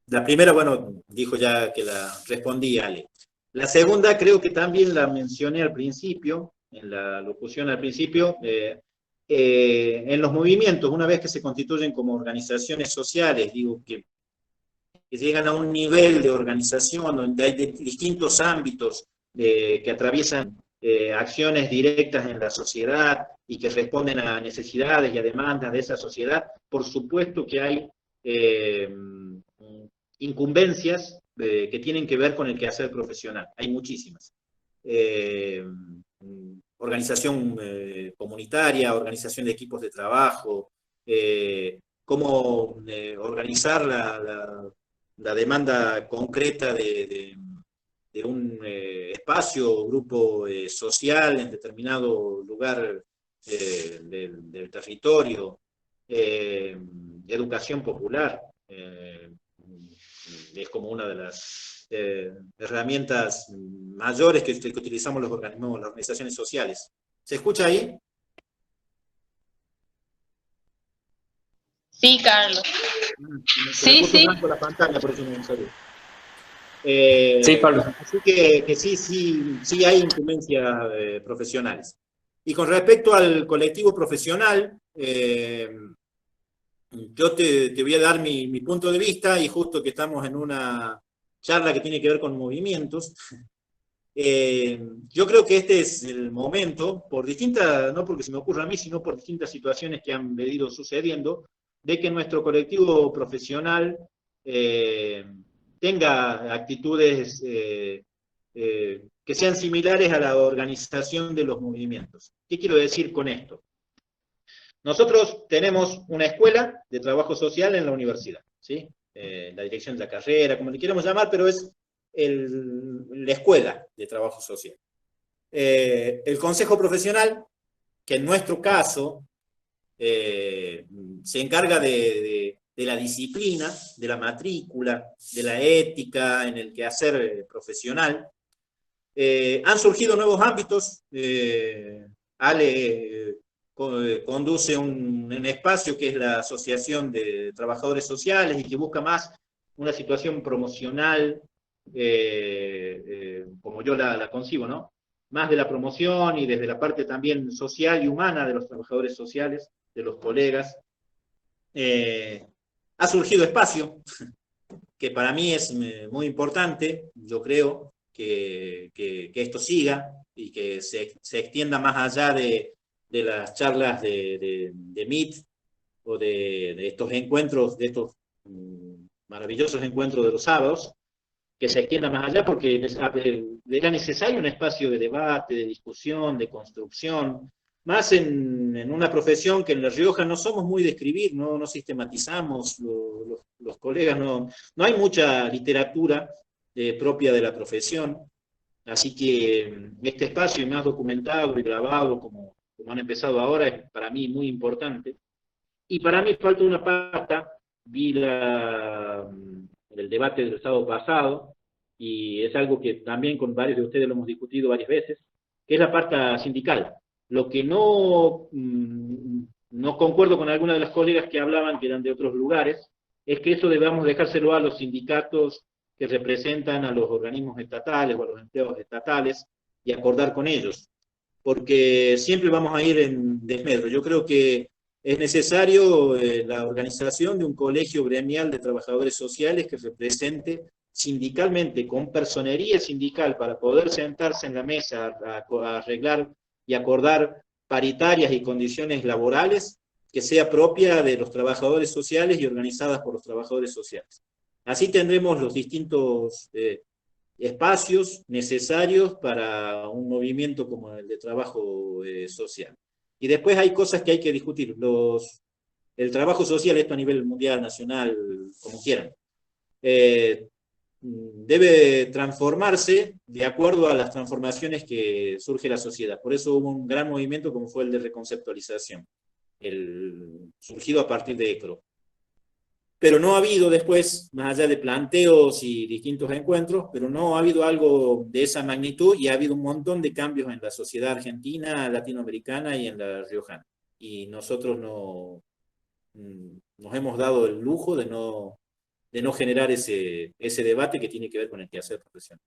la primera, bueno, dijo ya que la respondí, Ale. La segunda creo que también la mencioné al principio, en la locución al principio, en los movimientos, una vez que se constituyen como organizaciones sociales, digo que llegan a un nivel de organización donde hay distintos ámbitos que atraviesan acciones directas en la sociedad y que responden a necesidades y a demandas de esa sociedad, por supuesto que hay incumbencias que tienen que ver con el quehacer profesional. Hay muchísimas. Organización comunitaria, organización de equipos de trabajo, cómo organizar la demanda concreta de un espacio o grupo social en determinado lugar del territorio, educación popular, es como una de las herramientas mayores que utilizamos los organismos, las organizaciones sociales. ¿Se escucha ahí? Sí, Carlos. Sí, sí. La pantalla, por eso me salió. Sí, Pablo. Así que sí hay incumbencias profesionales. Y con respecto al colectivo profesional, yo te voy a dar mi punto de vista, y justo que estamos en una charla que tiene que ver con movimientos, yo creo que este es el momento, por distintas, no porque se me ocurra a mí, sino por distintas situaciones que han venido sucediendo, de que nuestro colectivo profesional tenga actitudes que sean similares a la organización de los movimientos. ¿Qué quiero decir con esto? Nosotros tenemos una escuela de trabajo social en la universidad, ¿sí? La dirección de la carrera, como le queramos llamar, pero es la escuela de trabajo social. El consejo profesional, que en nuestro caso se encarga de la disciplina, de la matrícula, de la ética en el quehacer profesional. Han surgido nuevos ámbitos. Ale conduce un espacio que es la Asociación de Trabajadores Sociales y que busca más una situación promocional, como yo la concibo, ¿no? Más de la promoción y desde la parte también social y humana de los trabajadores sociales, de los colegas. Ha surgido espacio, que para mí es muy importante. Yo creo que esto siga y que se extienda más allá de las charlas de Meet o de estos encuentros, de estos maravillosos encuentros de los sábados, que se extienda más allá, porque era necesario un espacio de debate, de discusión, de construcción, más en una profesión que en La Rioja no somos muy de escribir, no sistematizamos, los colegas, no hay mucha literatura propia de la profesión, así que este espacio más documentado y grabado, como han empezado ahora, es para mí muy importante. Y para mí falta una pata. Vi el debate del sábado pasado, y es algo que también con varios de ustedes lo hemos discutido varias veces, que es la parte sindical. Lo que no concuerdo con algunas de las colegas que hablaban, que eran de otros lugares, es que eso debamos dejárselo a los sindicatos que representan a los organismos estatales o a los empleados estatales y acordar con ellos, porque siempre vamos a ir en desmedro. Yo creo que es necesario la organización de un colegio gremial de trabajadores sociales que represente sindicalmente, con personería sindical, para poder sentarse en la mesa a arreglar y acordar paritarias y condiciones laborales que sea propia de los trabajadores sociales y organizadas por los trabajadores sociales. Así tendremos los distintos espacios necesarios para un movimiento como el de trabajo social. Y después hay cosas que hay que discutir. El trabajo social, esto a nivel mundial, nacional, como quieran, debe transformarse de acuerdo a las transformaciones que surge la sociedad. Por eso hubo un gran movimiento como fue el de reconceptualización, surgido a partir de ECRO. Pero no ha habido después, más allá de planteos y distintos encuentros, pero no ha habido algo de esa magnitud, y ha habido un montón de cambios en la sociedad argentina, latinoamericana y en la riojana. Y nosotros nos hemos dado el lujo de no generar ese debate que tiene que ver con el quehacer profesional.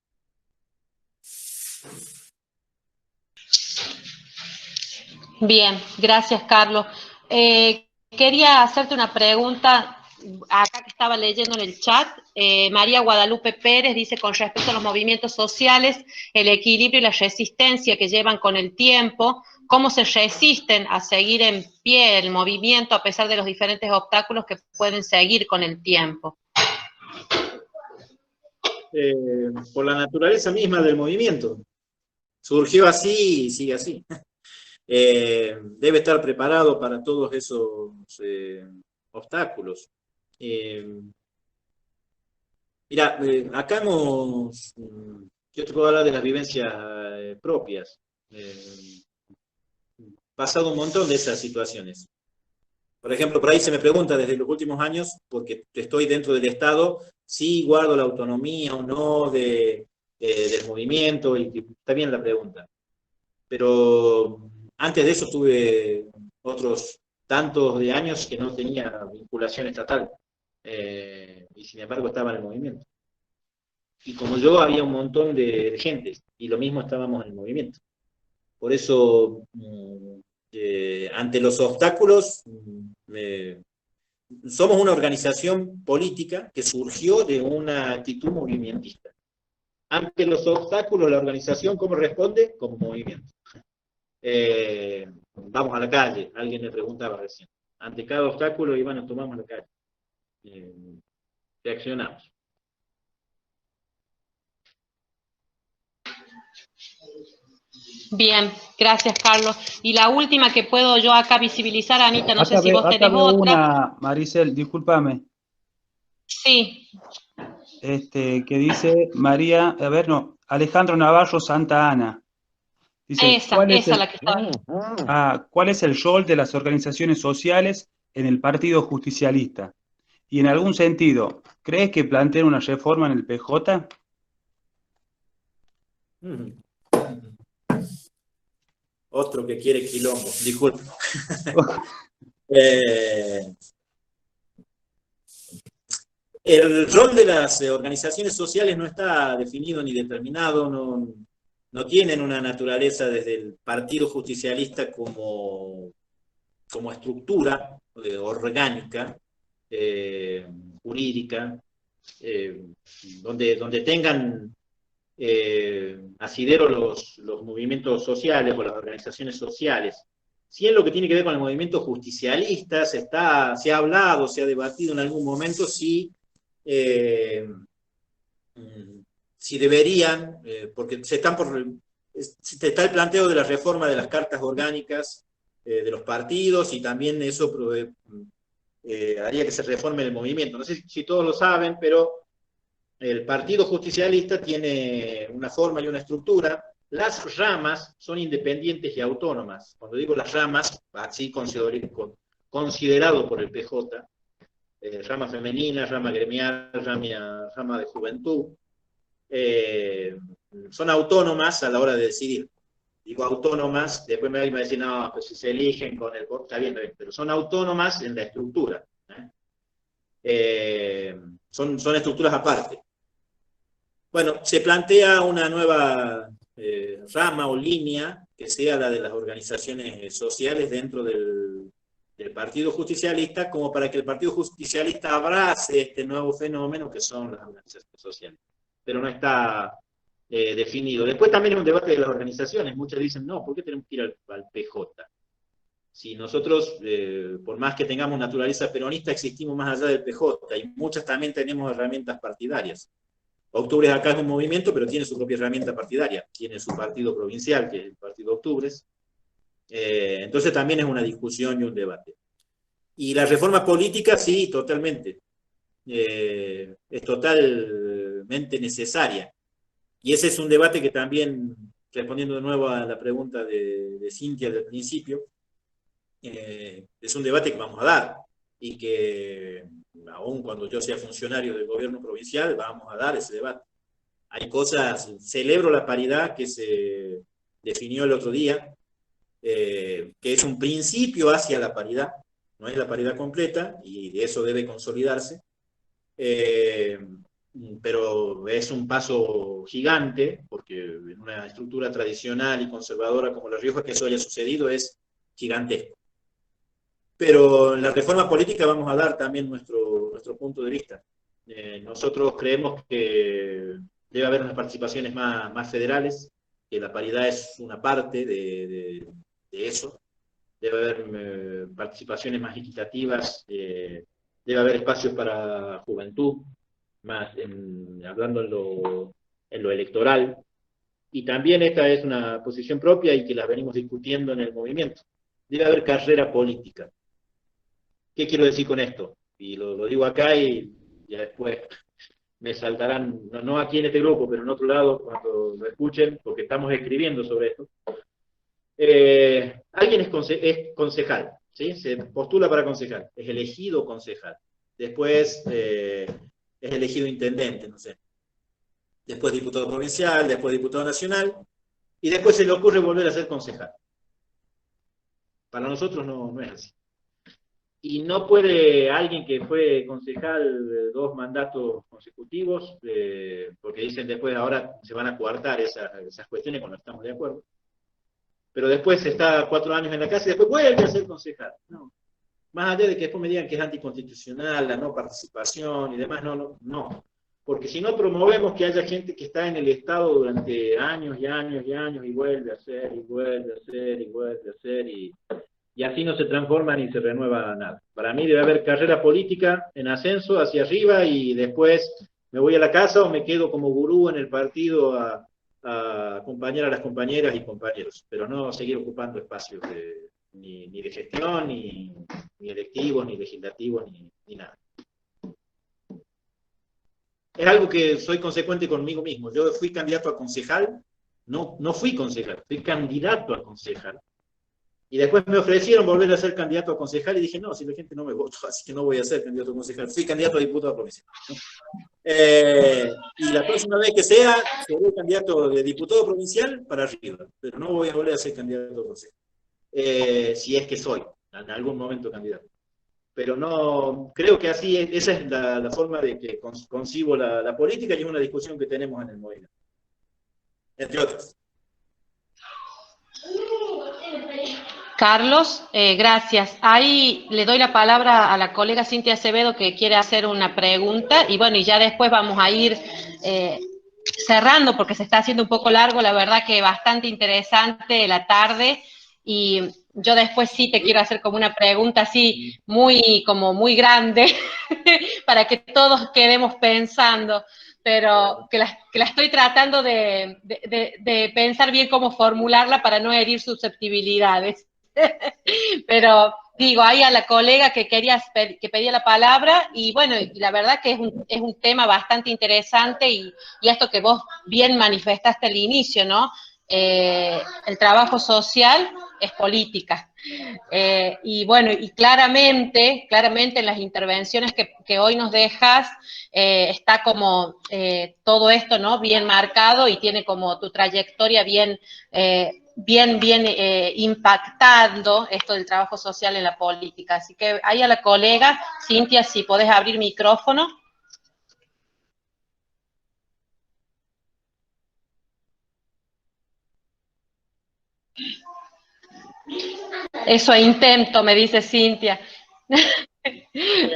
Bien, gracias, Carlos. Quería hacerte una pregunta, acá que estaba leyendo en el chat. María Guadalupe Pérez dice, con respecto a los movimientos sociales, el equilibrio y la resistencia que llevan con el tiempo, ¿cómo se resisten a seguir en pie el movimiento a pesar de los diferentes obstáculos que pueden seguir con el tiempo? Por la naturaleza misma del movimiento. Surgió así y sigue así. Debe estar preparado para todos esos obstáculos. Mira, acá yo te puedo hablar de las vivencias propias. pasado un montón de esas situaciones. Por ejemplo, por ahí se me pregunta desde los últimos años, porque estoy dentro del Estado, si guardo la autonomía o no del movimiento, y está bien la pregunta. Pero antes de eso tuve otros tantos de años que no tenía vinculación estatal, y sin embargo estaba en el movimiento. Y como yo, había un montón de gente, y lo mismo estábamos en el movimiento. Por eso, ante los obstáculos, somos una organización política que surgió de una actitud movimentista. Ante los obstáculos, la organización, ¿cómo responde? Como movimiento. Vamos a la calle, alguien me preguntaba recién. Ante cada obstáculo, y bueno, tomamos la calle. Reaccionamos. Bien, gracias, Carlos. Y la última que puedo yo acá visibilizar, Anita, no sé si vos tenés otra. Una, Maricel, discúlpame. Sí. Que dice María, a ver, no, Alejandro Navarro Santa Ana. Dice, esa la que estaba. ¿cuál es el rol de las organizaciones sociales en el Partido Justicialista? Y en algún sentido, ¿crees que planteen una reforma en el PJ? Otro que quiere quilombo, disculpe. El rol de las organizaciones sociales no está definido ni determinado, no tienen una naturaleza desde el Partido Justicialista como estructura orgánica, jurídica, donde tengan asidero los movimientos sociales o las organizaciones sociales. Si en lo que tiene que ver con el movimiento justicialista se ha hablado, se ha debatido en algún momento si deberían, porque está el planteo de la reforma de las cartas orgánicas de los partidos, y también eso haría que se reforme el movimiento. No sé si todos lo saben, pero el Partido Justicialista tiene una forma y una estructura. Las ramas son independientes y autónomas. Cuando digo las ramas, así considerado por el PJ, rama femenina, rama gremial, rama de juventud, son autónomas a la hora de decidir. Digo autónomas, después me va a decir, no, pues si se eligen con el voto, está bien, pero son autónomas en la estructura. Son estructuras aparte. Bueno, se plantea una nueva rama o línea que sea la de las organizaciones sociales dentro del Partido Justicialista, como para que el Partido Justicialista abrace este nuevo fenómeno que son las organizaciones sociales. Pero no está definido. Después también es un debate de las organizaciones. Muchos dicen, no, ¿por qué tenemos que ir al PJ? Si nosotros, por más que tengamos naturaleza peronista, existimos más allá del PJ, y muchas también tenemos herramientas partidarias. Octubres acá es un movimiento, pero tiene su propia herramienta partidaria, tiene su partido provincial, que es el Partido Octubres. Entonces también es una discusión y un debate. Y la reforma política, sí, totalmente. Es totalmente necesaria. Y ese es un debate que también, respondiendo de nuevo a la pregunta de Cintia del principio, es un debate que vamos a dar, y que aún cuando yo sea funcionario del gobierno provincial, vamos a dar ese debate. Hay cosas, celebro la paridad que se definió el otro día, que es un principio hacia la paridad, no es la paridad completa, y de eso debe consolidarse, pero es un paso gigante, porque en una estructura tradicional y conservadora como La Rioja, que eso haya sucedido es gigantesco. Pero en la reforma política vamos a dar también nuestro punto de vista. Nosotros creemos que debe haber unas participaciones más federales, que la paridad es una parte de eso. Debe haber participaciones más equitativas, debe haber espacios para juventud, más hablando en lo electoral. Y también esta es una posición propia y que la venimos discutiendo en el movimiento. Debe haber carrera política. ¿Qué quiero decir con esto? Y lo digo acá y ya después me saltarán, no aquí en este grupo, pero en otro lado, cuando lo escuchen, porque estamos escribiendo sobre esto. Alguien es concejal, ¿sí? Se postula para concejal, es elegido concejal. Después es elegido intendente, no sé. Después diputado provincial, después diputado nacional, y después se le ocurre volver a ser concejal. Para nosotros no es así. Y no puede alguien que fue concejal 2 mandatos consecutivos, porque dicen después ahora se van a coartar esas cuestiones cuando estamos de acuerdo. Pero después está 4 años en la casa y después vuelve a ser concejal. No. Más allá de que después me digan que es anticonstitucional, la no participación y demás, no. Porque si no promovemos que haya gente que está en el Estado durante años y años y años y vuelve a hacer, y vuelve a hacer, y vuelve a hacer, y así no se transforma ni se renueva nada. Para mí debe haber carrera política en ascenso hacia arriba y después me voy a la casa o me quedo como gurú en el partido a acompañar a las compañeras y compañeros, pero no seguir ocupando espacios ni de gestión, ni electivos, ni legislativos, ni nada. Es algo que soy consecuente conmigo mismo. Yo fui candidato a concejal, no fui concejal, fui candidato a concejal. Y después me ofrecieron volver a ser candidato a concejal y dije, no, si la gente no me votó, así que no voy a ser candidato a concejal. Fui candidato a diputado provincial. Y la próxima vez que sea, seré candidato de diputado provincial para arriba, pero no voy a volver a ser candidato a concejal. Si es que soy, en algún momento candidato. Pero no, creo que así, esa es la forma de que concibo la política y es una discusión que tenemos en el movimiento. Entre otras. Carlos, gracias. Ahí le doy la palabra a la colega Cintia Acevedo que quiere hacer una pregunta y bueno, y ya después vamos a ir cerrando porque se está haciendo un poco largo, la verdad que bastante interesante la tarde y yo después sí te quiero hacer como una pregunta así muy grande para que todos quedemos pensando, pero que la estoy tratando de pensar bien cómo formularla para no herir susceptibilidades. Pero digo, ahí a la colega que pedía la palabra, y bueno, y la verdad que es un tema bastante interesante, y esto que vos bien manifestaste al inicio, ¿no? El trabajo social es política. Y bueno, y claramente en las intervenciones que hoy nos dejas, está como todo esto, ¿no? Bien marcado y tiene como tu trayectoria bien impactando esto del trabajo social en la política. Así que ahí a la colega, Cintia, si podés abrir micrófono. Eso intento, me dice Cintia.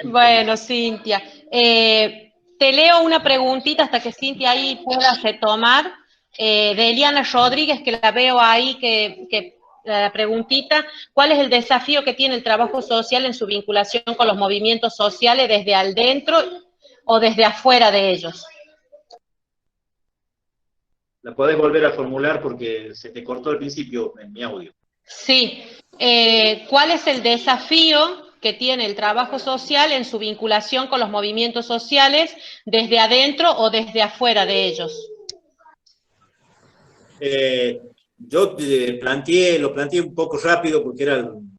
Bueno, Cintia, te leo una preguntita hasta que Cintia ahí pueda retomar, de Eliana Rodríguez, que la veo ahí, que la preguntita, ¿cuál es el desafío que tiene el trabajo social en su vinculación con los movimientos sociales desde adentro o desde afuera de ellos? La podés volver a formular porque se te cortó al principio en mi audio. Sí. ¿Cuál es el desafío que tiene el trabajo social en su vinculación con los movimientos sociales desde adentro o desde afuera de ellos? Yo lo planteé un poco rápido porque en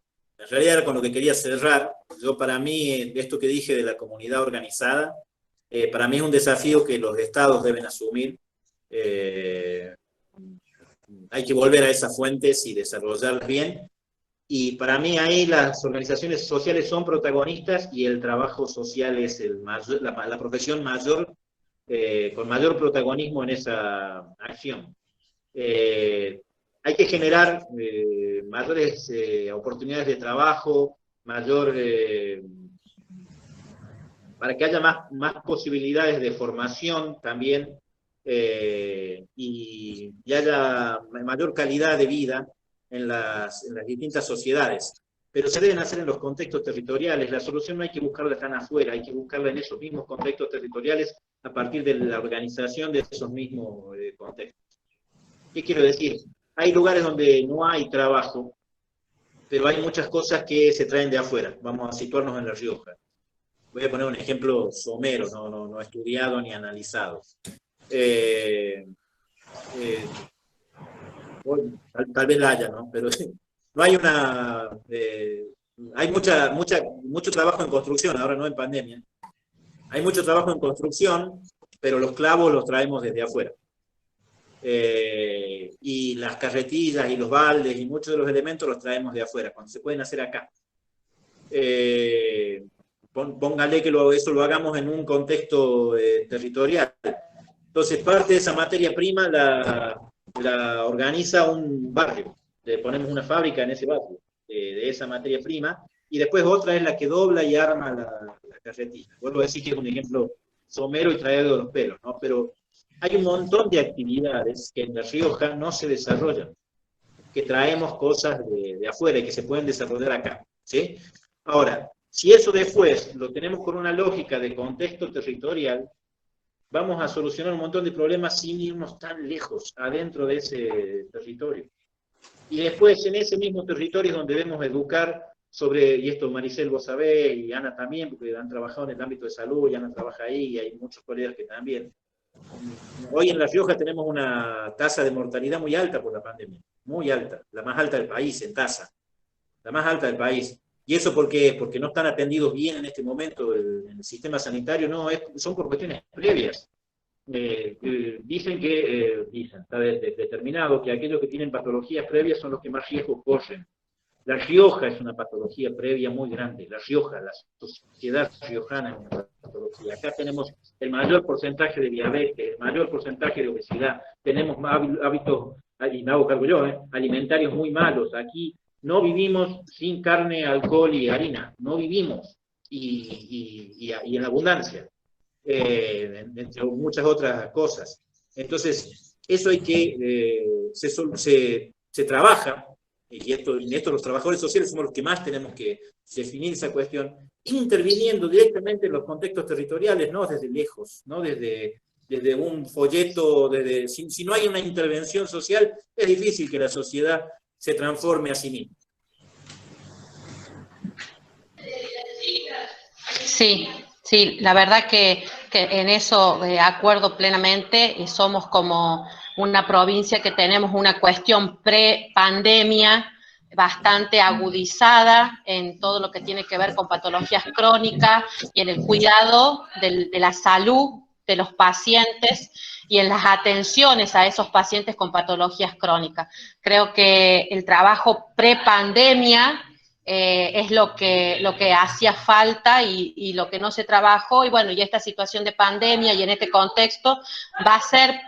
realidad era con lo que quería cerrar. Yo, para mí, esto que dije de la comunidad organizada, para mí es un desafío que los estados deben asumir. Hay que volver a esas fuentes y desarrollarlas bien. Y para mí ahí las organizaciones sociales son protagonistas y el trabajo social es la profesión mayor, con mayor protagonismo en esa acción. Hay que generar mayores oportunidades de trabajo, para que haya más posibilidades de formación también, y haya mayor calidad de vida en las distintas sociedades. Pero se deben hacer en los contextos territoriales. La solución no hay que buscarla tan afuera, hay que buscarla en esos mismos contextos territoriales a partir de la organización de esos mismos contextos. ¿Qué quiero decir? Hay lugares donde no hay trabajo, pero hay muchas cosas que se traen de afuera. Vamos a situarnos en La Rioja. Voy a poner un ejemplo somero, no estudiado ni analizado. Tal vez la haya, ¿no? Pero no hay una... hay mucho trabajo en construcción, ahora no en pandemia. Hay mucho trabajo en construcción, pero los clavos los traemos desde afuera. Y las carretillas y los baldes y muchos de los elementos los traemos de afuera, cuando se pueden hacer acá. Póngale que eso lo hagamos en un contexto territorial. Entonces, parte de esa materia prima la organiza un barrio. Le ponemos una fábrica en ese barrio de esa materia prima, y después otra es la que dobla y arma la carretilla. Vuelvo a decir que es un ejemplo somero y traído de los pelos, ¿no? Pero hay un montón de actividades que en La Rioja no se desarrollan, que traemos cosas de afuera y que se pueden desarrollar acá, ¿sí? Ahora, si eso después lo tenemos con una lógica de contexto territorial, vamos a solucionar un montón de problemas sin irnos tan lejos adentro de ese territorio. Y después en ese mismo territorio es donde debemos educar sobre, y esto Maricel vos sabés, y Ana también, porque han trabajado en el ámbito de salud, y Ana trabaja ahí, y hay muchos colegas que también. Hoy en La Rioja tenemos una tasa de mortalidad muy alta por la pandemia, muy alta, la más alta del país en tasa, la más alta del país. ¿Y eso por qué? Porque no están atendidos bien en este momento en el sistema sanitario, no, son por cuestiones previas. Dicen, está determinado que aquellos que tienen patologías previas son los que más riesgo corren. La Rioja es una patología previa muy grande, La Rioja, la sociedad riojana es una patología. Acá tenemos el mayor porcentaje de diabetes, el mayor porcentaje de obesidad, tenemos hábitos, y me hago cargo yo, alimentarios muy malos. Aquí no vivimos sin carne, alcohol y harina, no vivimos, y en abundancia, entre muchas otras cosas. Entonces, eso hay que, se trabaja, y en esto los trabajadores sociales somos los que más tenemos que definir esa cuestión, interviniendo directamente en los contextos territoriales, no desde lejos, no desde un folleto, si no hay una intervención social, es difícil que la sociedad se transforme a sí mismo. Sí, la verdad que en eso acuerdo plenamente, y somos como una provincia que tenemos una cuestión pre-pandemia bastante agudizada en todo lo que tiene que ver con patologías crónicas y en el cuidado de la salud de los pacientes y en las atenciones a esos pacientes con patologías crónicas. Creo que el trabajo pre-pandemia es lo que hacía falta y lo que no se trabajó, y bueno, y esta situación de pandemia y en este contexto va a ser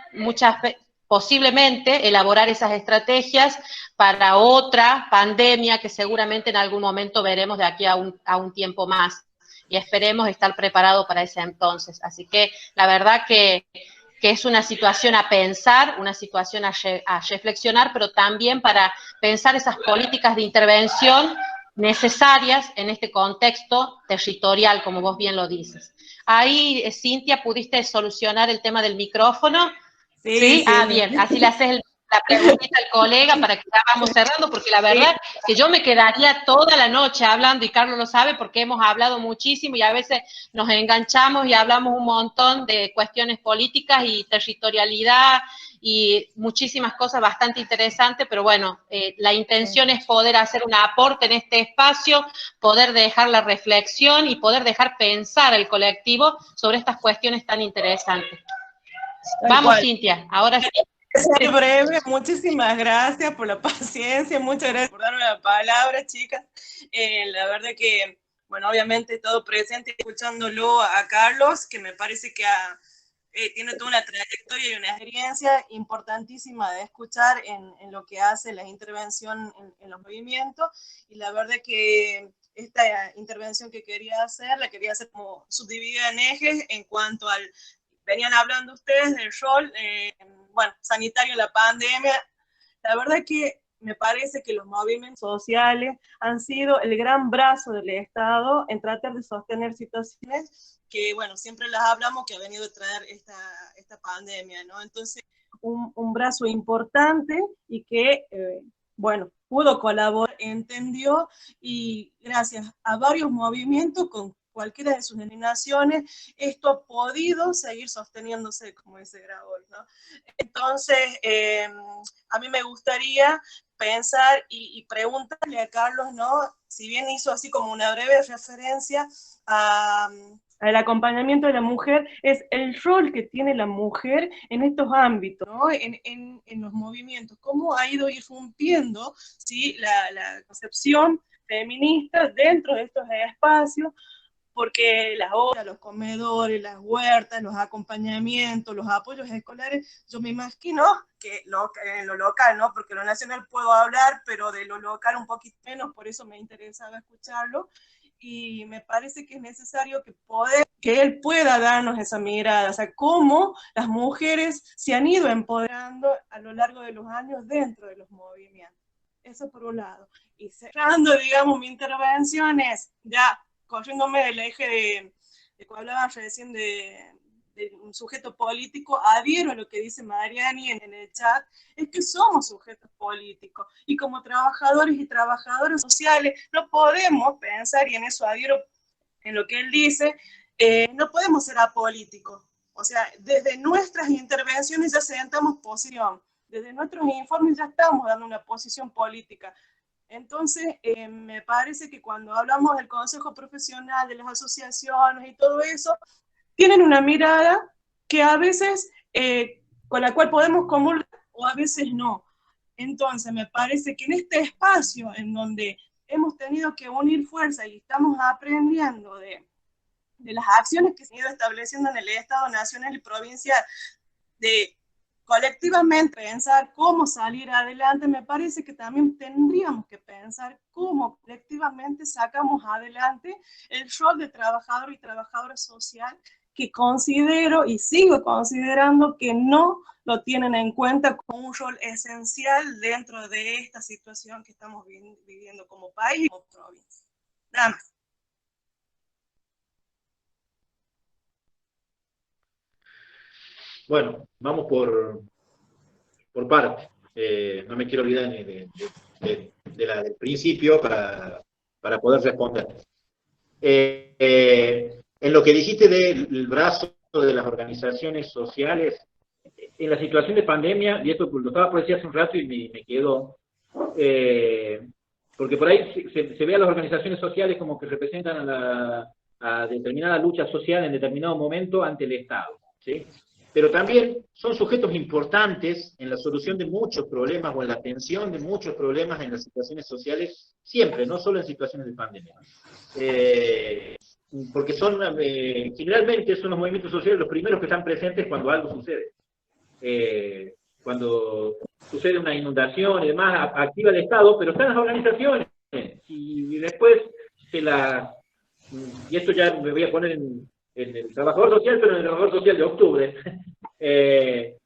posiblemente elaborar esas estrategias para otra pandemia que seguramente en algún momento veremos de aquí a un tiempo más, y esperemos estar preparados para ese entonces. Así que la verdad que es una situación a pensar, una situación a reflexionar, pero también para pensar esas políticas de intervención necesarias en este contexto territorial, como vos bien lo dices. Ahí, Cintia, ¿pudiste solucionar el tema del micrófono? ¿Sí? Bien, así le haces la preguntita al colega para que ya vamos cerrando, porque la verdad que yo me quedaría toda la noche hablando, y Carlos lo sabe porque hemos hablado muchísimo y a veces nos enganchamos y hablamos un montón de cuestiones políticas y territorialidad y muchísimas cosas bastante interesantes, pero bueno, la intención es poder hacer un aporte en este espacio, poder dejar la reflexión y poder dejar pensar al colectivo sobre estas cuestiones tan interesantes. Vamos, Cintia, ahora sí. Ser breve, muchísimas gracias por la paciencia, muchas gracias por darme la palabra, chicas. La verdad que, bueno, obviamente he estado presente escuchándolo a Carlos, que me parece que tiene toda una trayectoria y una experiencia importantísima de escuchar en lo que hace la intervención en los movimientos, y la verdad que esta intervención que quería hacer, la quería hacer como subdividida en ejes en cuanto al... Venían hablando ustedes del rol, sanitario en la pandemia. La verdad que me parece que los movimientos sociales han sido el gran brazo del Estado en tratar de sostener situaciones que, bueno, siempre las hablamos, que ha venido a traer esta pandemia, ¿no? Entonces, un brazo importante y que, pudo colaborar, entendió, y gracias a varios movimientos cualquiera de sus denominaciones, esto ha podido seguir sosteniéndose, como dice Grabois, ¿no? Entonces, a mí me gustaría pensar y preguntarle a Carlos, ¿no? Si bien hizo así como una breve referencia al acompañamiento de la mujer, es el rol que tiene la mujer en estos ámbitos, ¿no? En los movimientos, cómo ha ido irrumpiendo, ¿sí? la concepción feminista dentro de estos espacios, porque las obras, los comedores, las huertas, los acompañamientos, los apoyos escolares, yo me imagino que en lo local, ¿no? Porque lo nacional puedo hablar, pero de lo local un poquito menos, por eso me interesaba escucharlo, y me parece que es necesario que él pueda darnos esa mirada, o sea, cómo las mujeres se han ido empoderando a lo largo de los años dentro de los movimientos. Eso por un lado. Y cerrando, digamos, mi intervención es, ya corriéndome del eje de que hablaba recién de un sujeto político, adhiero a lo que dice Mariani en el chat, es que somos sujetos políticos, y como trabajadores y trabajadoras sociales no podemos pensar, y en eso adhiero en lo que él dice, no podemos ser apolíticos. O sea, desde nuestras intervenciones ya sentamos posición, desde nuestros informes ya estamos dando una posición política. Entonces, me parece que cuando hablamos del consejo profesional, de las asociaciones y todo eso, tienen una mirada que a veces, con la cual podemos comulgar o a veces no. Entonces, me parece que en este espacio en donde hemos tenido que unir fuerzas y estamos aprendiendo de las acciones que se han ido estableciendo en el Estado nacional y provincial, de colectivamente pensar cómo salir adelante, me parece que también tendríamos que pensar cómo colectivamente sacamos adelante el rol de trabajador y trabajadora social, que considero y sigo considerando que no lo tienen en cuenta como un rol esencial dentro de esta situación que estamos viviendo como país y como provincia. Nada más. Bueno, vamos por parte. No me quiero olvidar del principio para poder responder. En lo que dijiste del brazo de las organizaciones sociales, en la situación de pandemia, y esto lo estaba por decir hace un rato y me quedó, porque por ahí se ve a las organizaciones sociales como que representan a determinada lucha social en determinado momento ante el Estado, ¿sí? Pero también son sujetos importantes en la solución de muchos problemas o en la atención de muchos problemas en las situaciones sociales, siempre, no solo en situaciones de pandemia. Porque generalmente son los movimientos sociales los primeros que están presentes cuando algo sucede. Cuando sucede una inundación y demás, activa el Estado, pero están las organizaciones. Y después y esto ya me voy a poner en el trabajador social, pero en el trabajador social de octubre,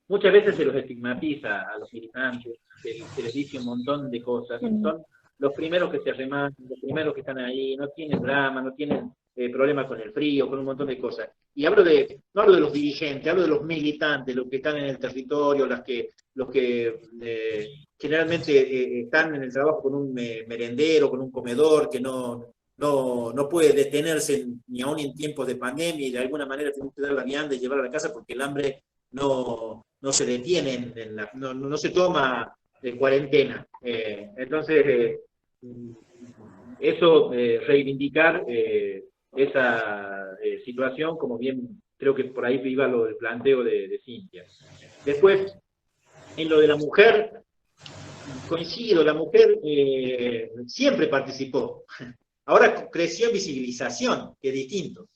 muchas veces se los estigmatiza a los militantes, se les dice un montón de cosas, son los primeros que se arreman, los primeros que están ahí, no tienen drama, no tienen problemas con el frío, con un montón de cosas. Y no hablo de los dirigentes, hablo de los militantes, los que están en el territorio, los que generalmente están en el trabajo con un merendero, con un comedor, que no puede detenerse ni aún en tiempos de pandemia, y de alguna manera tenemos que dar la vianda y llevar a la casa porque el hambre no se detiene, no se toma de cuarentena. Entonces, eso, reivindicar esa situación, como bien creo que por ahí iba lo del planteo de Cintia. Después, en lo de la mujer, coincido, la mujer siempre participó. Ahora creció en visibilización, que es distinto.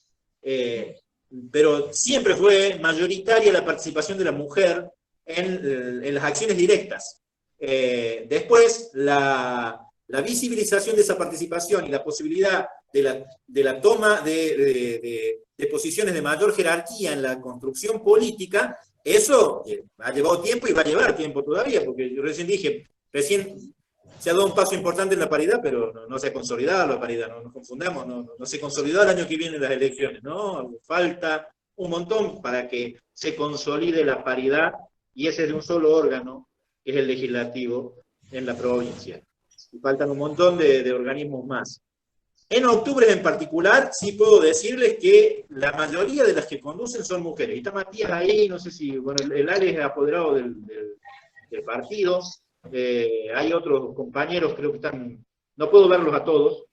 Pero siempre fue mayoritaria la participación de la mujer en las acciones directas. Después, la visibilización de esa participación y la posibilidad de la toma de posiciones de mayor jerarquía en la construcción política, eso ha llevado tiempo y va a llevar tiempo todavía, porque yo recién dije, se ha dado un paso importante en la paridad, pero no se ha consolidado la paridad, no nos confundamos, no se consolidó el año que viene las elecciones, ¿no? Falta un montón para que se consolide la paridad, y ese es de un solo órgano, que es el legislativo en la provincia. Y faltan un montón de organismos más. En octubre en particular, sí puedo decirles que la mayoría de las que conducen son mujeres. Y está Matías ahí, no sé si, bueno, el Ale es apoderado del partido. Hay otros compañeros, creo que están, no puedo verlos a todos,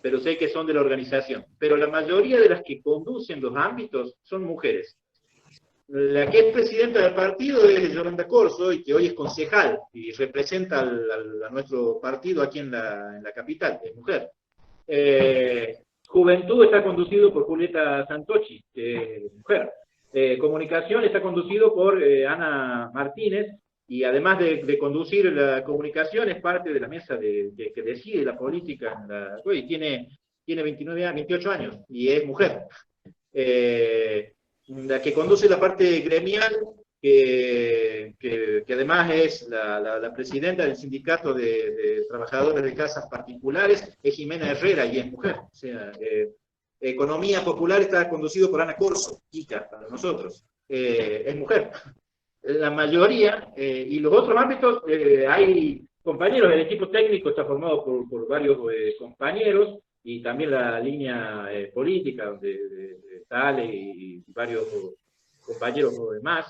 pero sé que son de la organización. Pero la mayoría de las que conducen los ámbitos son mujeres. La que es presidenta del partido es Yolanda Corso, y que hoy es concejal, y representa a nuestro partido aquí en la capital, es mujer. Juventud está conducido por Julieta Santochi, mujer. Comunicación está conducido por Ana Martínez, y además de conducir la comunicación, es parte de la mesa que decide la política. Y tiene 28 años, y es mujer. La que conduce la parte gremial, que además es la presidenta del sindicato de trabajadores de casas particulares, es Jimena Herrera, y es mujer. O sea, Economía Popular está conducido por Ana Corso, Kika, para nosotros, es mujer. La mayoría, y los otros ámbitos, hay compañeros, el equipo técnico está formado por varios compañeros, y también la línea política, de Tale y varios compañeros más.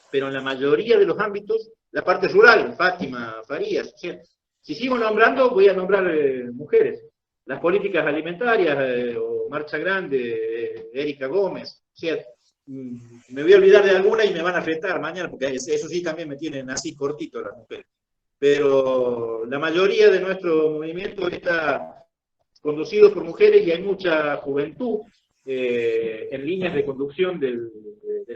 Pero en la mayoría de los ámbitos, la parte rural, Fátima, Farías, ¿sí? Si sigo nombrando, voy a nombrar mujeres. Las políticas alimentarias, o Marcha Grande, Erika Gómez, ¿sí? Me voy a olvidar de alguna y me van a retar mañana, porque eso sí también me tienen así cortito las mujeres. Pero la mayoría de nuestro movimiento está conducido por mujeres, y hay mucha juventud en líneas de conducción del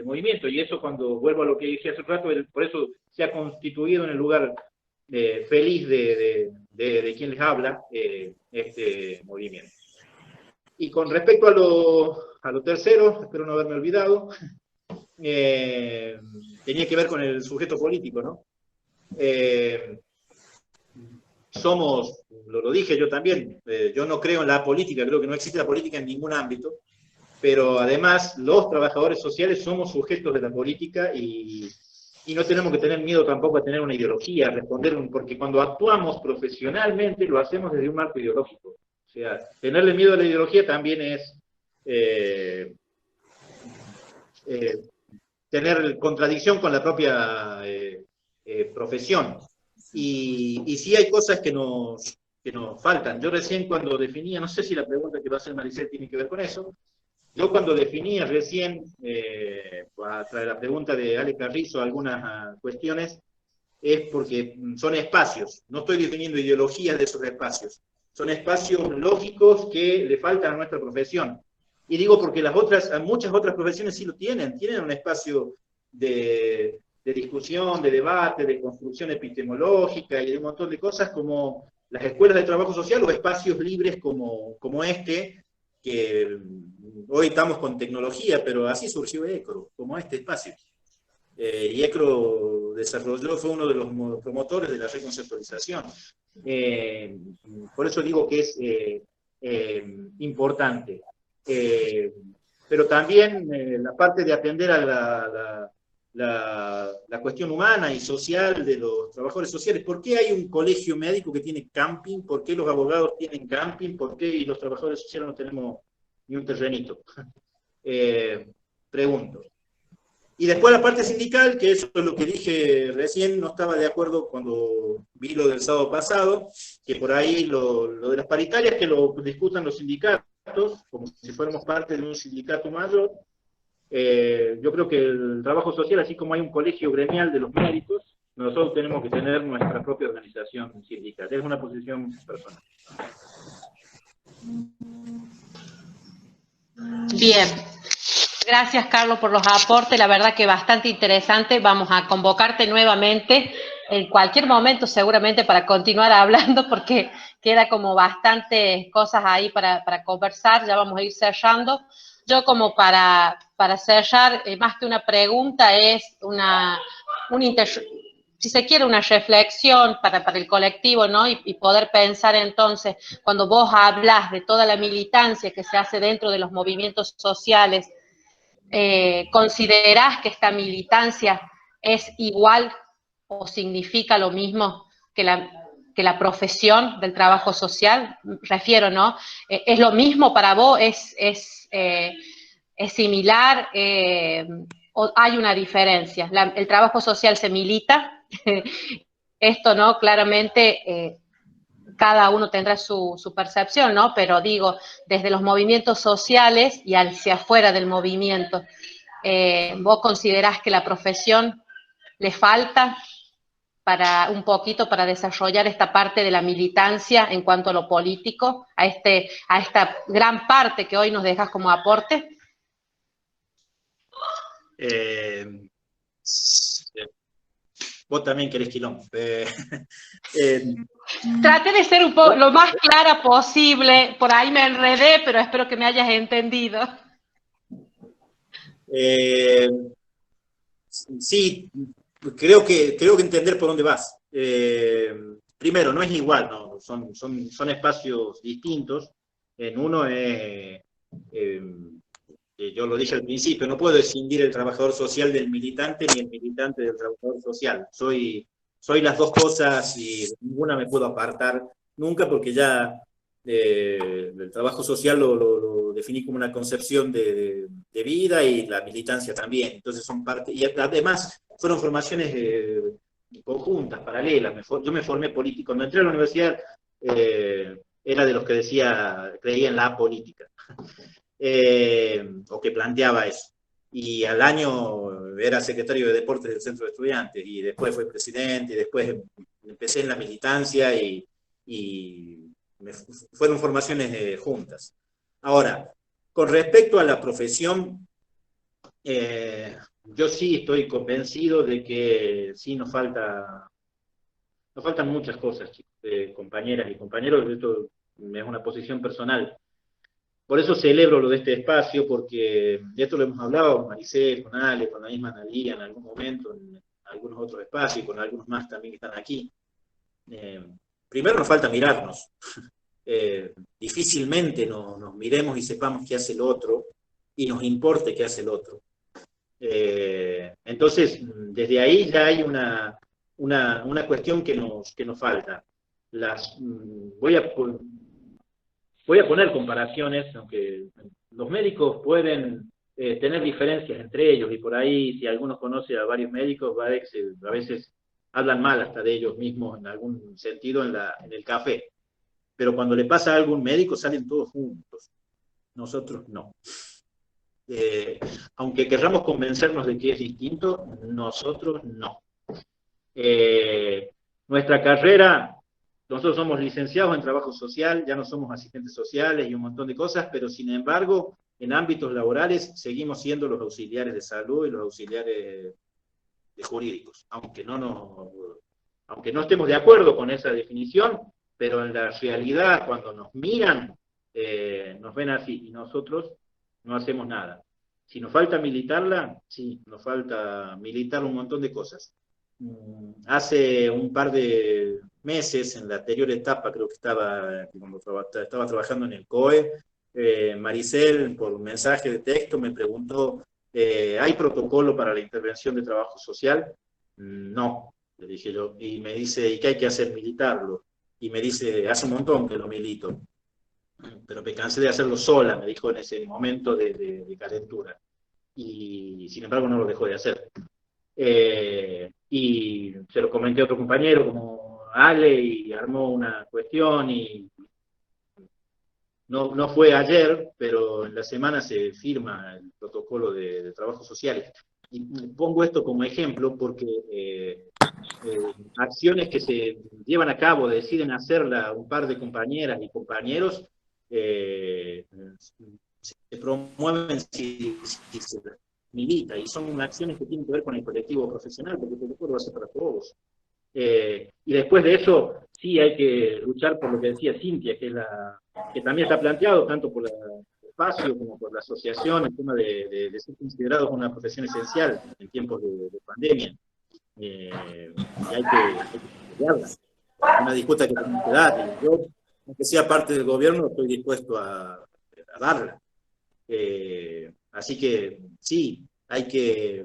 movimiento, y eso, cuando vuelvo a lo que dije hace un rato, por eso se ha constituido en el lugar feliz de quien les habla, este movimiento. Y con respecto a lo tercero, espero no haberme olvidado, tenía que ver con el sujeto político, ¿no? Somos, lo dije yo también, yo no creo en la política, creo que no existe la política en ningún ámbito, pero además los trabajadores sociales somos sujetos de la política, y no tenemos que tener miedo tampoco a tener una ideología, a responder, porque cuando actuamos profesionalmente lo hacemos desde un marco ideológico. O sea, tenerle miedo a la ideología también es tener contradicción con la propia profesión. Y sí hay cosas que nos faltan. Yo recién, cuando definía, no sé si la pregunta que va a hacer Maricel tiene que ver con eso, yo cuando definía recién, tras la pregunta de Ale Carrizo, algunas cuestiones, es porque son espacios, no estoy definiendo ideologías de esos espacios, son espacios lógicos que le faltan a nuestra profesión. Y digo porque muchas otras profesiones sí lo tienen un espacio de discusión, de debate, de construcción epistemológica y de un montón de cosas, como las escuelas de trabajo social o espacios libres como este, que hoy estamos con tecnología, pero así surgió ECRO, como este espacio. Y ECRO fue uno de los promotores de la reconceptualización. Por eso digo que es importante. Pero también la parte de atender a la cuestión humana y social de los trabajadores sociales. ¿Por qué hay un colegio médico que tiene camping? ¿Por qué los abogados tienen camping? ¿Por qué y los trabajadores sociales no tenemos ni un terrenito? Pregunto. Y después la parte sindical, que eso es lo que dije recién, no estaba de acuerdo cuando vi lo del sábado pasado, que por ahí lo de las paritarias que lo discutan los sindicatos, como si fuéramos parte de un sindicato mayor. Yo creo que el trabajo social, así como hay un colegio gremial de los médicos, nosotros tenemos que tener nuestra propia organización sindical. Es una posición personal. Bien. Gracias, Carlos, por los aportes. La verdad que bastante interesante. Vamos a convocarte nuevamente en cualquier momento, seguramente, para continuar hablando, porque queda como bastantes cosas ahí para conversar. Ya vamos a ir cerrando. Yo, como para cerrar, más que una pregunta, es si se quiere, una reflexión para el colectivo, ¿no? Y poder pensar entonces, cuando vos hablas de toda la militancia que se hace dentro de los movimientos sociales, ¿considerás que esta militancia es igual o significa lo mismo que que la profesión del trabajo social, refiero, ¿no? ¿Es lo mismo para vos? ¿Es similar? ¿O hay una diferencia? El trabajo social se milita. Esto, ¿no? Claramente cada uno tendrá su percepción, ¿no? Pero digo, desde los movimientos sociales y hacia afuera del movimiento, ¿vos considerás que la profesión le falta para un poquito para desarrollar esta parte de la militancia en cuanto a lo político, a esta gran parte que hoy nos dejas como aporte? Vos también querés quilombo. Traté de ser un poco lo más clara posible, por ahí me enredé, pero espero que me hayas entendido. Sí, creo que entender por dónde vas. Primero, no es igual, ¿no? Son espacios distintos. En uno es, yo lo dije al principio, no puedo escindir el trabajador social del militante ni el militante del trabajador social. Soy las dos cosas y de ninguna me puedo apartar nunca, porque ya el trabajo social lo definí como una concepción de vida, y la militancia también. Entonces son parte, y además fueron formaciones conjuntas, paralelas. Yo me formé político. Cuando entré a la universidad era de los que creía en la política, o que planteaba eso. Y al año era secretario de deportes del Centro de Estudiantes, y después fue presidente, y después empecé en la militancia, y fueron formaciones juntas. Ahora, con respecto a la profesión, yo sí estoy convencido de que sí nos faltan muchas cosas, chicos, compañeras y compañeros. Esto es una posición personal. Por eso celebro lo de este espacio, porque de esto lo hemos hablado con Maricel, con Ale, con la misma Analía en algún momento, en algunos otros espacios, y con algunos más también que están aquí. Primero nos falta mirarnos. Difícilmente nos miremos y sepamos qué hace el otro, y nos importe qué hace el otro. Entonces, desde ahí ya hay una cuestión que nos falta. Voy a poner comparaciones, aunque los médicos pueden tener diferencias entre ellos, y por ahí, si alguno conoce a varios médicos, a veces hablan mal hasta de ellos mismos en algún sentido en el café. Pero cuando le pasa algo a un médico, salen todos juntos. Nosotros no. Aunque querramos convencernos de que es distinto, nosotros no. Nuestra carrera, nosotros somos licenciados en trabajo social, ya no somos asistentes sociales y un montón de cosas, pero sin embargo, en ámbitos laborales seguimos siendo los auxiliares de salud y los auxiliares de jurídicos, aunque no estemos de acuerdo con esa definición, pero en la realidad, cuando nos miran, nos ven así, y nosotros no hacemos nada. Si nos falta militarla, sí, nos falta militar un montón de cosas. Hace un par de meses, en la anterior etapa, creo que cuando estaba trabajando en el COE, Maricel, por un mensaje de texto, me preguntó, ¿hay protocolo para la intervención de trabajo social? No, le dije yo, y me dice, ¿y qué hay que hacer? Militarlo. Y me dice, hace un montón que lo milito, pero me cansé de hacerlo sola, me dijo en ese momento de calentura. Y sin embargo no lo dejó de hacer. Y se lo comenté a otro compañero como Ale, y armó una cuestión, y no fue ayer, pero en la semana se firma el protocolo de trabajo social. Y pongo esto como ejemplo porque acciones que se llevan a cabo, deciden hacerla un par de compañeras y compañeros, se promueven si se milita, y son acciones que tienen que ver con el colectivo profesional, porque el colectivo lo hace para todos. Y después de eso, sí hay que luchar por lo que decía Cintia, que también está planteado tanto por el espacio como por la asociación, el tema de ser considerados una profesión esencial en tiempos de pandemia. Y hay que estudiarla. Una disputa que tenemos que dar, y yo, aunque sea parte del gobierno, estoy dispuesto a darla. Así que sí, hay que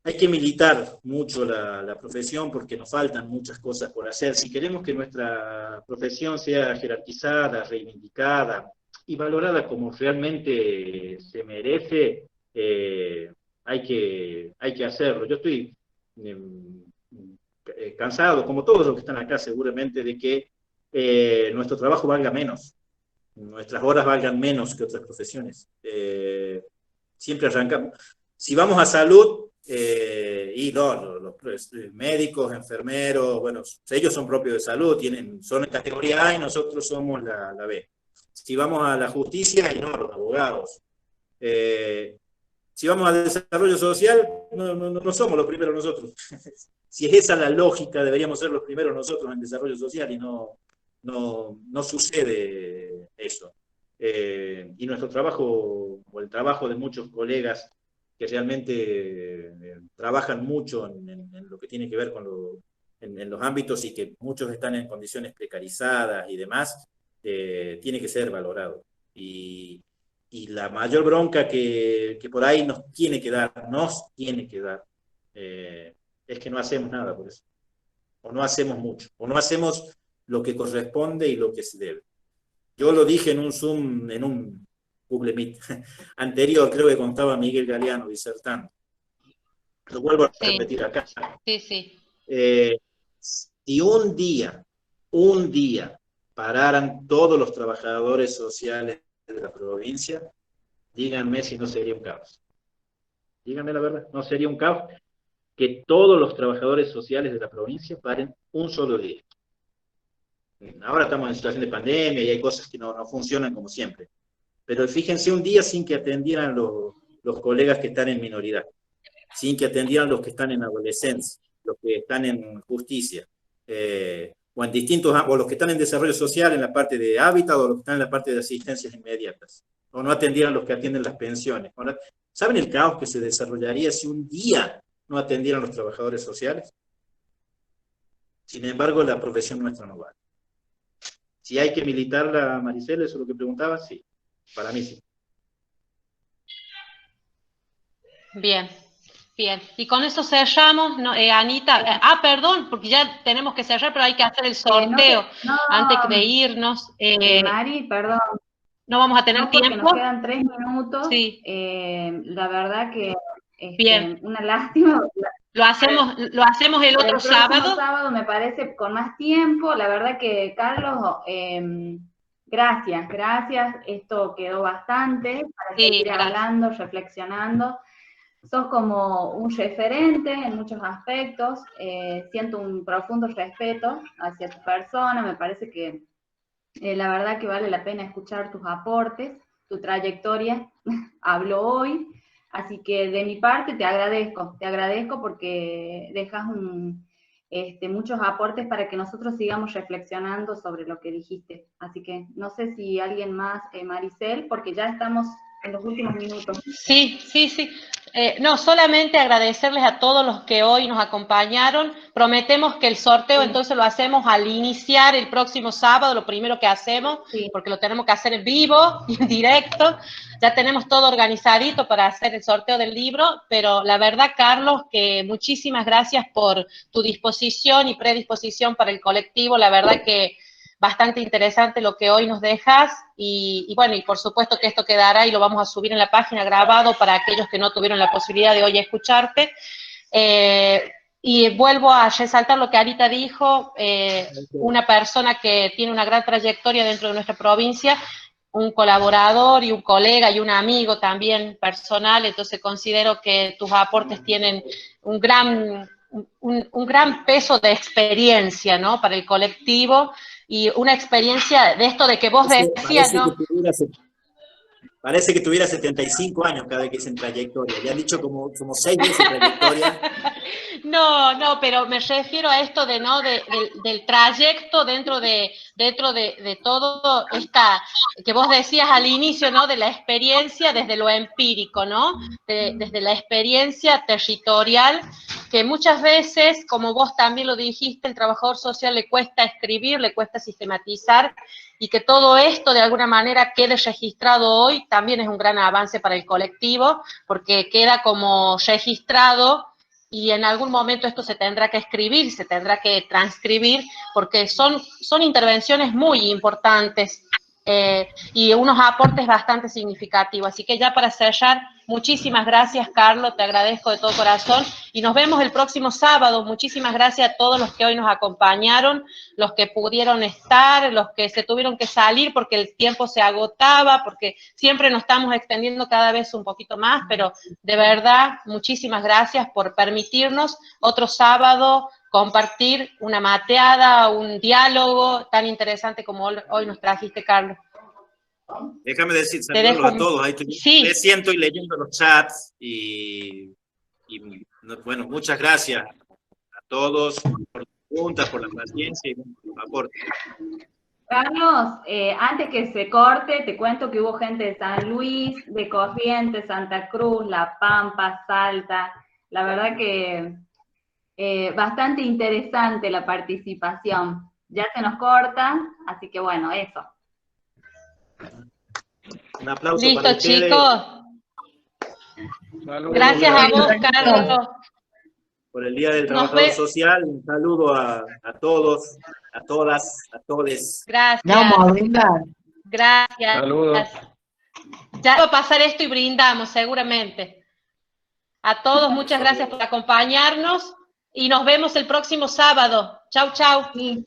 hay que militar mucho la profesión porque nos faltan muchas cosas por hacer. Si queremos que nuestra profesión sea jerarquizada, reivindicada y valorada como realmente se merece, hay que hacerlo. Yo estoy cansado, como todos los que están acá seguramente, de que nuestro trabajo valga menos, nuestras horas valgan menos que otras profesiones. Siempre arrancamos. Si vamos a salud, y los médicos, enfermeros, bueno, ellos son propios de salud, son en categoría A y nosotros somos la B. Si vamos a la justicia, y no, los abogados. Si vamos al desarrollo social, no somos los primeros nosotros. Si es esa la lógica, deberíamos ser los primeros nosotros en desarrollo social y no sucede eso. Y nuestro trabajo, o el trabajo de muchos colegas que realmente trabajan mucho en lo que tiene que ver con en los ámbitos y que muchos están en condiciones precarizadas y demás, tiene que ser valorado. Y la mayor bronca que por ahí nos tiene que dar, es que no hacemos nada por eso. O no hacemos mucho, o no hacemos lo que corresponde y lo que se debe. Yo lo dije en un Zoom, en un Google Meet anterior, creo que contaba Miguel Galeano disertando. Lo vuelvo a repetir acá. Sí. Si un día pararan todos los trabajadores sociales de la provincia, díganme si no sería un caos. Díganme la verdad, no sería un caos que todos los trabajadores sociales de la provincia paren un solo día. Ahora estamos en situación de pandemia y hay cosas que no funcionan como siempre. Pero fíjense un día sin que atendieran los colegas que están en minoridad, sin que atendieran los que están en adolescencia, los que están en justicia, o en o los que están en desarrollo social en la parte de hábitat, o los que están en la parte de asistencias inmediatas, o no atendieran los que atienden las pensiones. ¿Saben el caos que se desarrollaría si un día no atendieran los trabajadores sociales? Sin embargo, la profesión nuestra no vale. Si hay que militarla, Maricel, eso es lo que preguntaba, sí. Para mí sí. Bien. Y con eso cerramos, ¿no? Anita. Perdón, porque ya tenemos que cerrar, pero hay que hacer el sorteo antes de irnos. Mari, perdón. No vamos a tener tiempo. Nos quedan 3 minutos. Sí. La verdad que bien. Una lástima. Lo hacemos el otro sábado. Sábado me parece con más tiempo. La verdad que, Carlos, gracias. Esto quedó bastante para seguir hablando, reflexionando. Sos como un referente en muchos aspectos. Siento un profundo respeto hacia tu persona. Me parece que la verdad que vale la pena escuchar tus aportes, tu trayectoria. Hablo hoy. Así que de mi parte te agradezco porque dejas muchos aportes para que nosotros sigamos reflexionando sobre lo que dijiste. Así que no sé si alguien más, Maricel, porque ya estamos en los últimos minutos. Sí. No, solamente agradecerles a todos los que hoy nos acompañaron. Prometemos que el sorteo entonces lo hacemos al iniciar el próximo sábado, lo primero que hacemos, porque lo tenemos que hacer en vivo, en directo. Ya tenemos todo organizadito para hacer el sorteo del libro, pero la verdad, Carlos, que muchísimas gracias por tu disposición y predisposición para el colectivo. La verdad que bastante interesante lo que hoy nos dejas y bueno, y por supuesto que esto quedará y lo vamos a subir en la página grabado para aquellos que no tuvieron la posibilidad de hoy escucharte. Y vuelvo a resaltar lo que Anita dijo, una persona que tiene una gran trayectoria dentro de nuestra provincia, un colaborador y un colega y un amigo también personal, entonces considero que tus aportes tienen un gran peso de experiencia, ¿no?, para el colectivo, y una experiencia de esto de que vos decías, ¿no? Parece que tuviera 75 años cada vez que dicen trayectoria. Ya han dicho como 6 veces trayectoria. No, pero me refiero a esto de no del trayecto dentro de todo esta que vos decías al inicio, ¿no?, de la experiencia desde lo empírico, ¿no? Desde la experiencia territorial, que muchas veces, como vos también lo dijiste, el trabajador social le cuesta escribir, le cuesta sistematizar, y que todo esto de alguna manera quede registrado hoy también es un gran avance para el colectivo, porque queda como registrado y en algún momento esto se tendrá que escribir, se tendrá que transcribir, porque son intervenciones muy importantes y unos aportes bastante significativos. Así que ya para cerrar, muchísimas gracias, Carlos, te agradezco de todo corazón, y nos vemos el próximo sábado. Muchísimas gracias a todos los que hoy nos acompañaron, los que pudieron estar, los que se tuvieron que salir porque el tiempo se agotaba, porque siempre nos estamos extendiendo cada vez un poquito más, pero de verdad, muchísimas gracias por permitirnos otro sábado compartir una mateada, un diálogo tan interesante como hoy nos trajiste, Carlos. Déjame decir, saludos a todos. Ahí me siento y leyendo los chats y bueno, muchas gracias a todos por las preguntas, por la paciencia y por los aportes. Carlos, antes que se corte, te cuento que hubo gente de San Luis, de Corrientes, Santa Cruz, La Pampa, Salta. La verdad que bastante interesante la participación. Ya se nos corta, así que bueno, eso. Un aplauso. Listo, para ustedes. Chicos. Saludos, gracias a vos, Carlos. Por el Día del Trabajador Social, un saludo a todos, a todas, a todes. Gracias. Vamos a brindar. Gracias. Saludos. Ya va a pasar esto y brindamos, seguramente. A todos, muchas gracias por acompañarnos y nos vemos el próximo sábado. Chau, chau. Sí.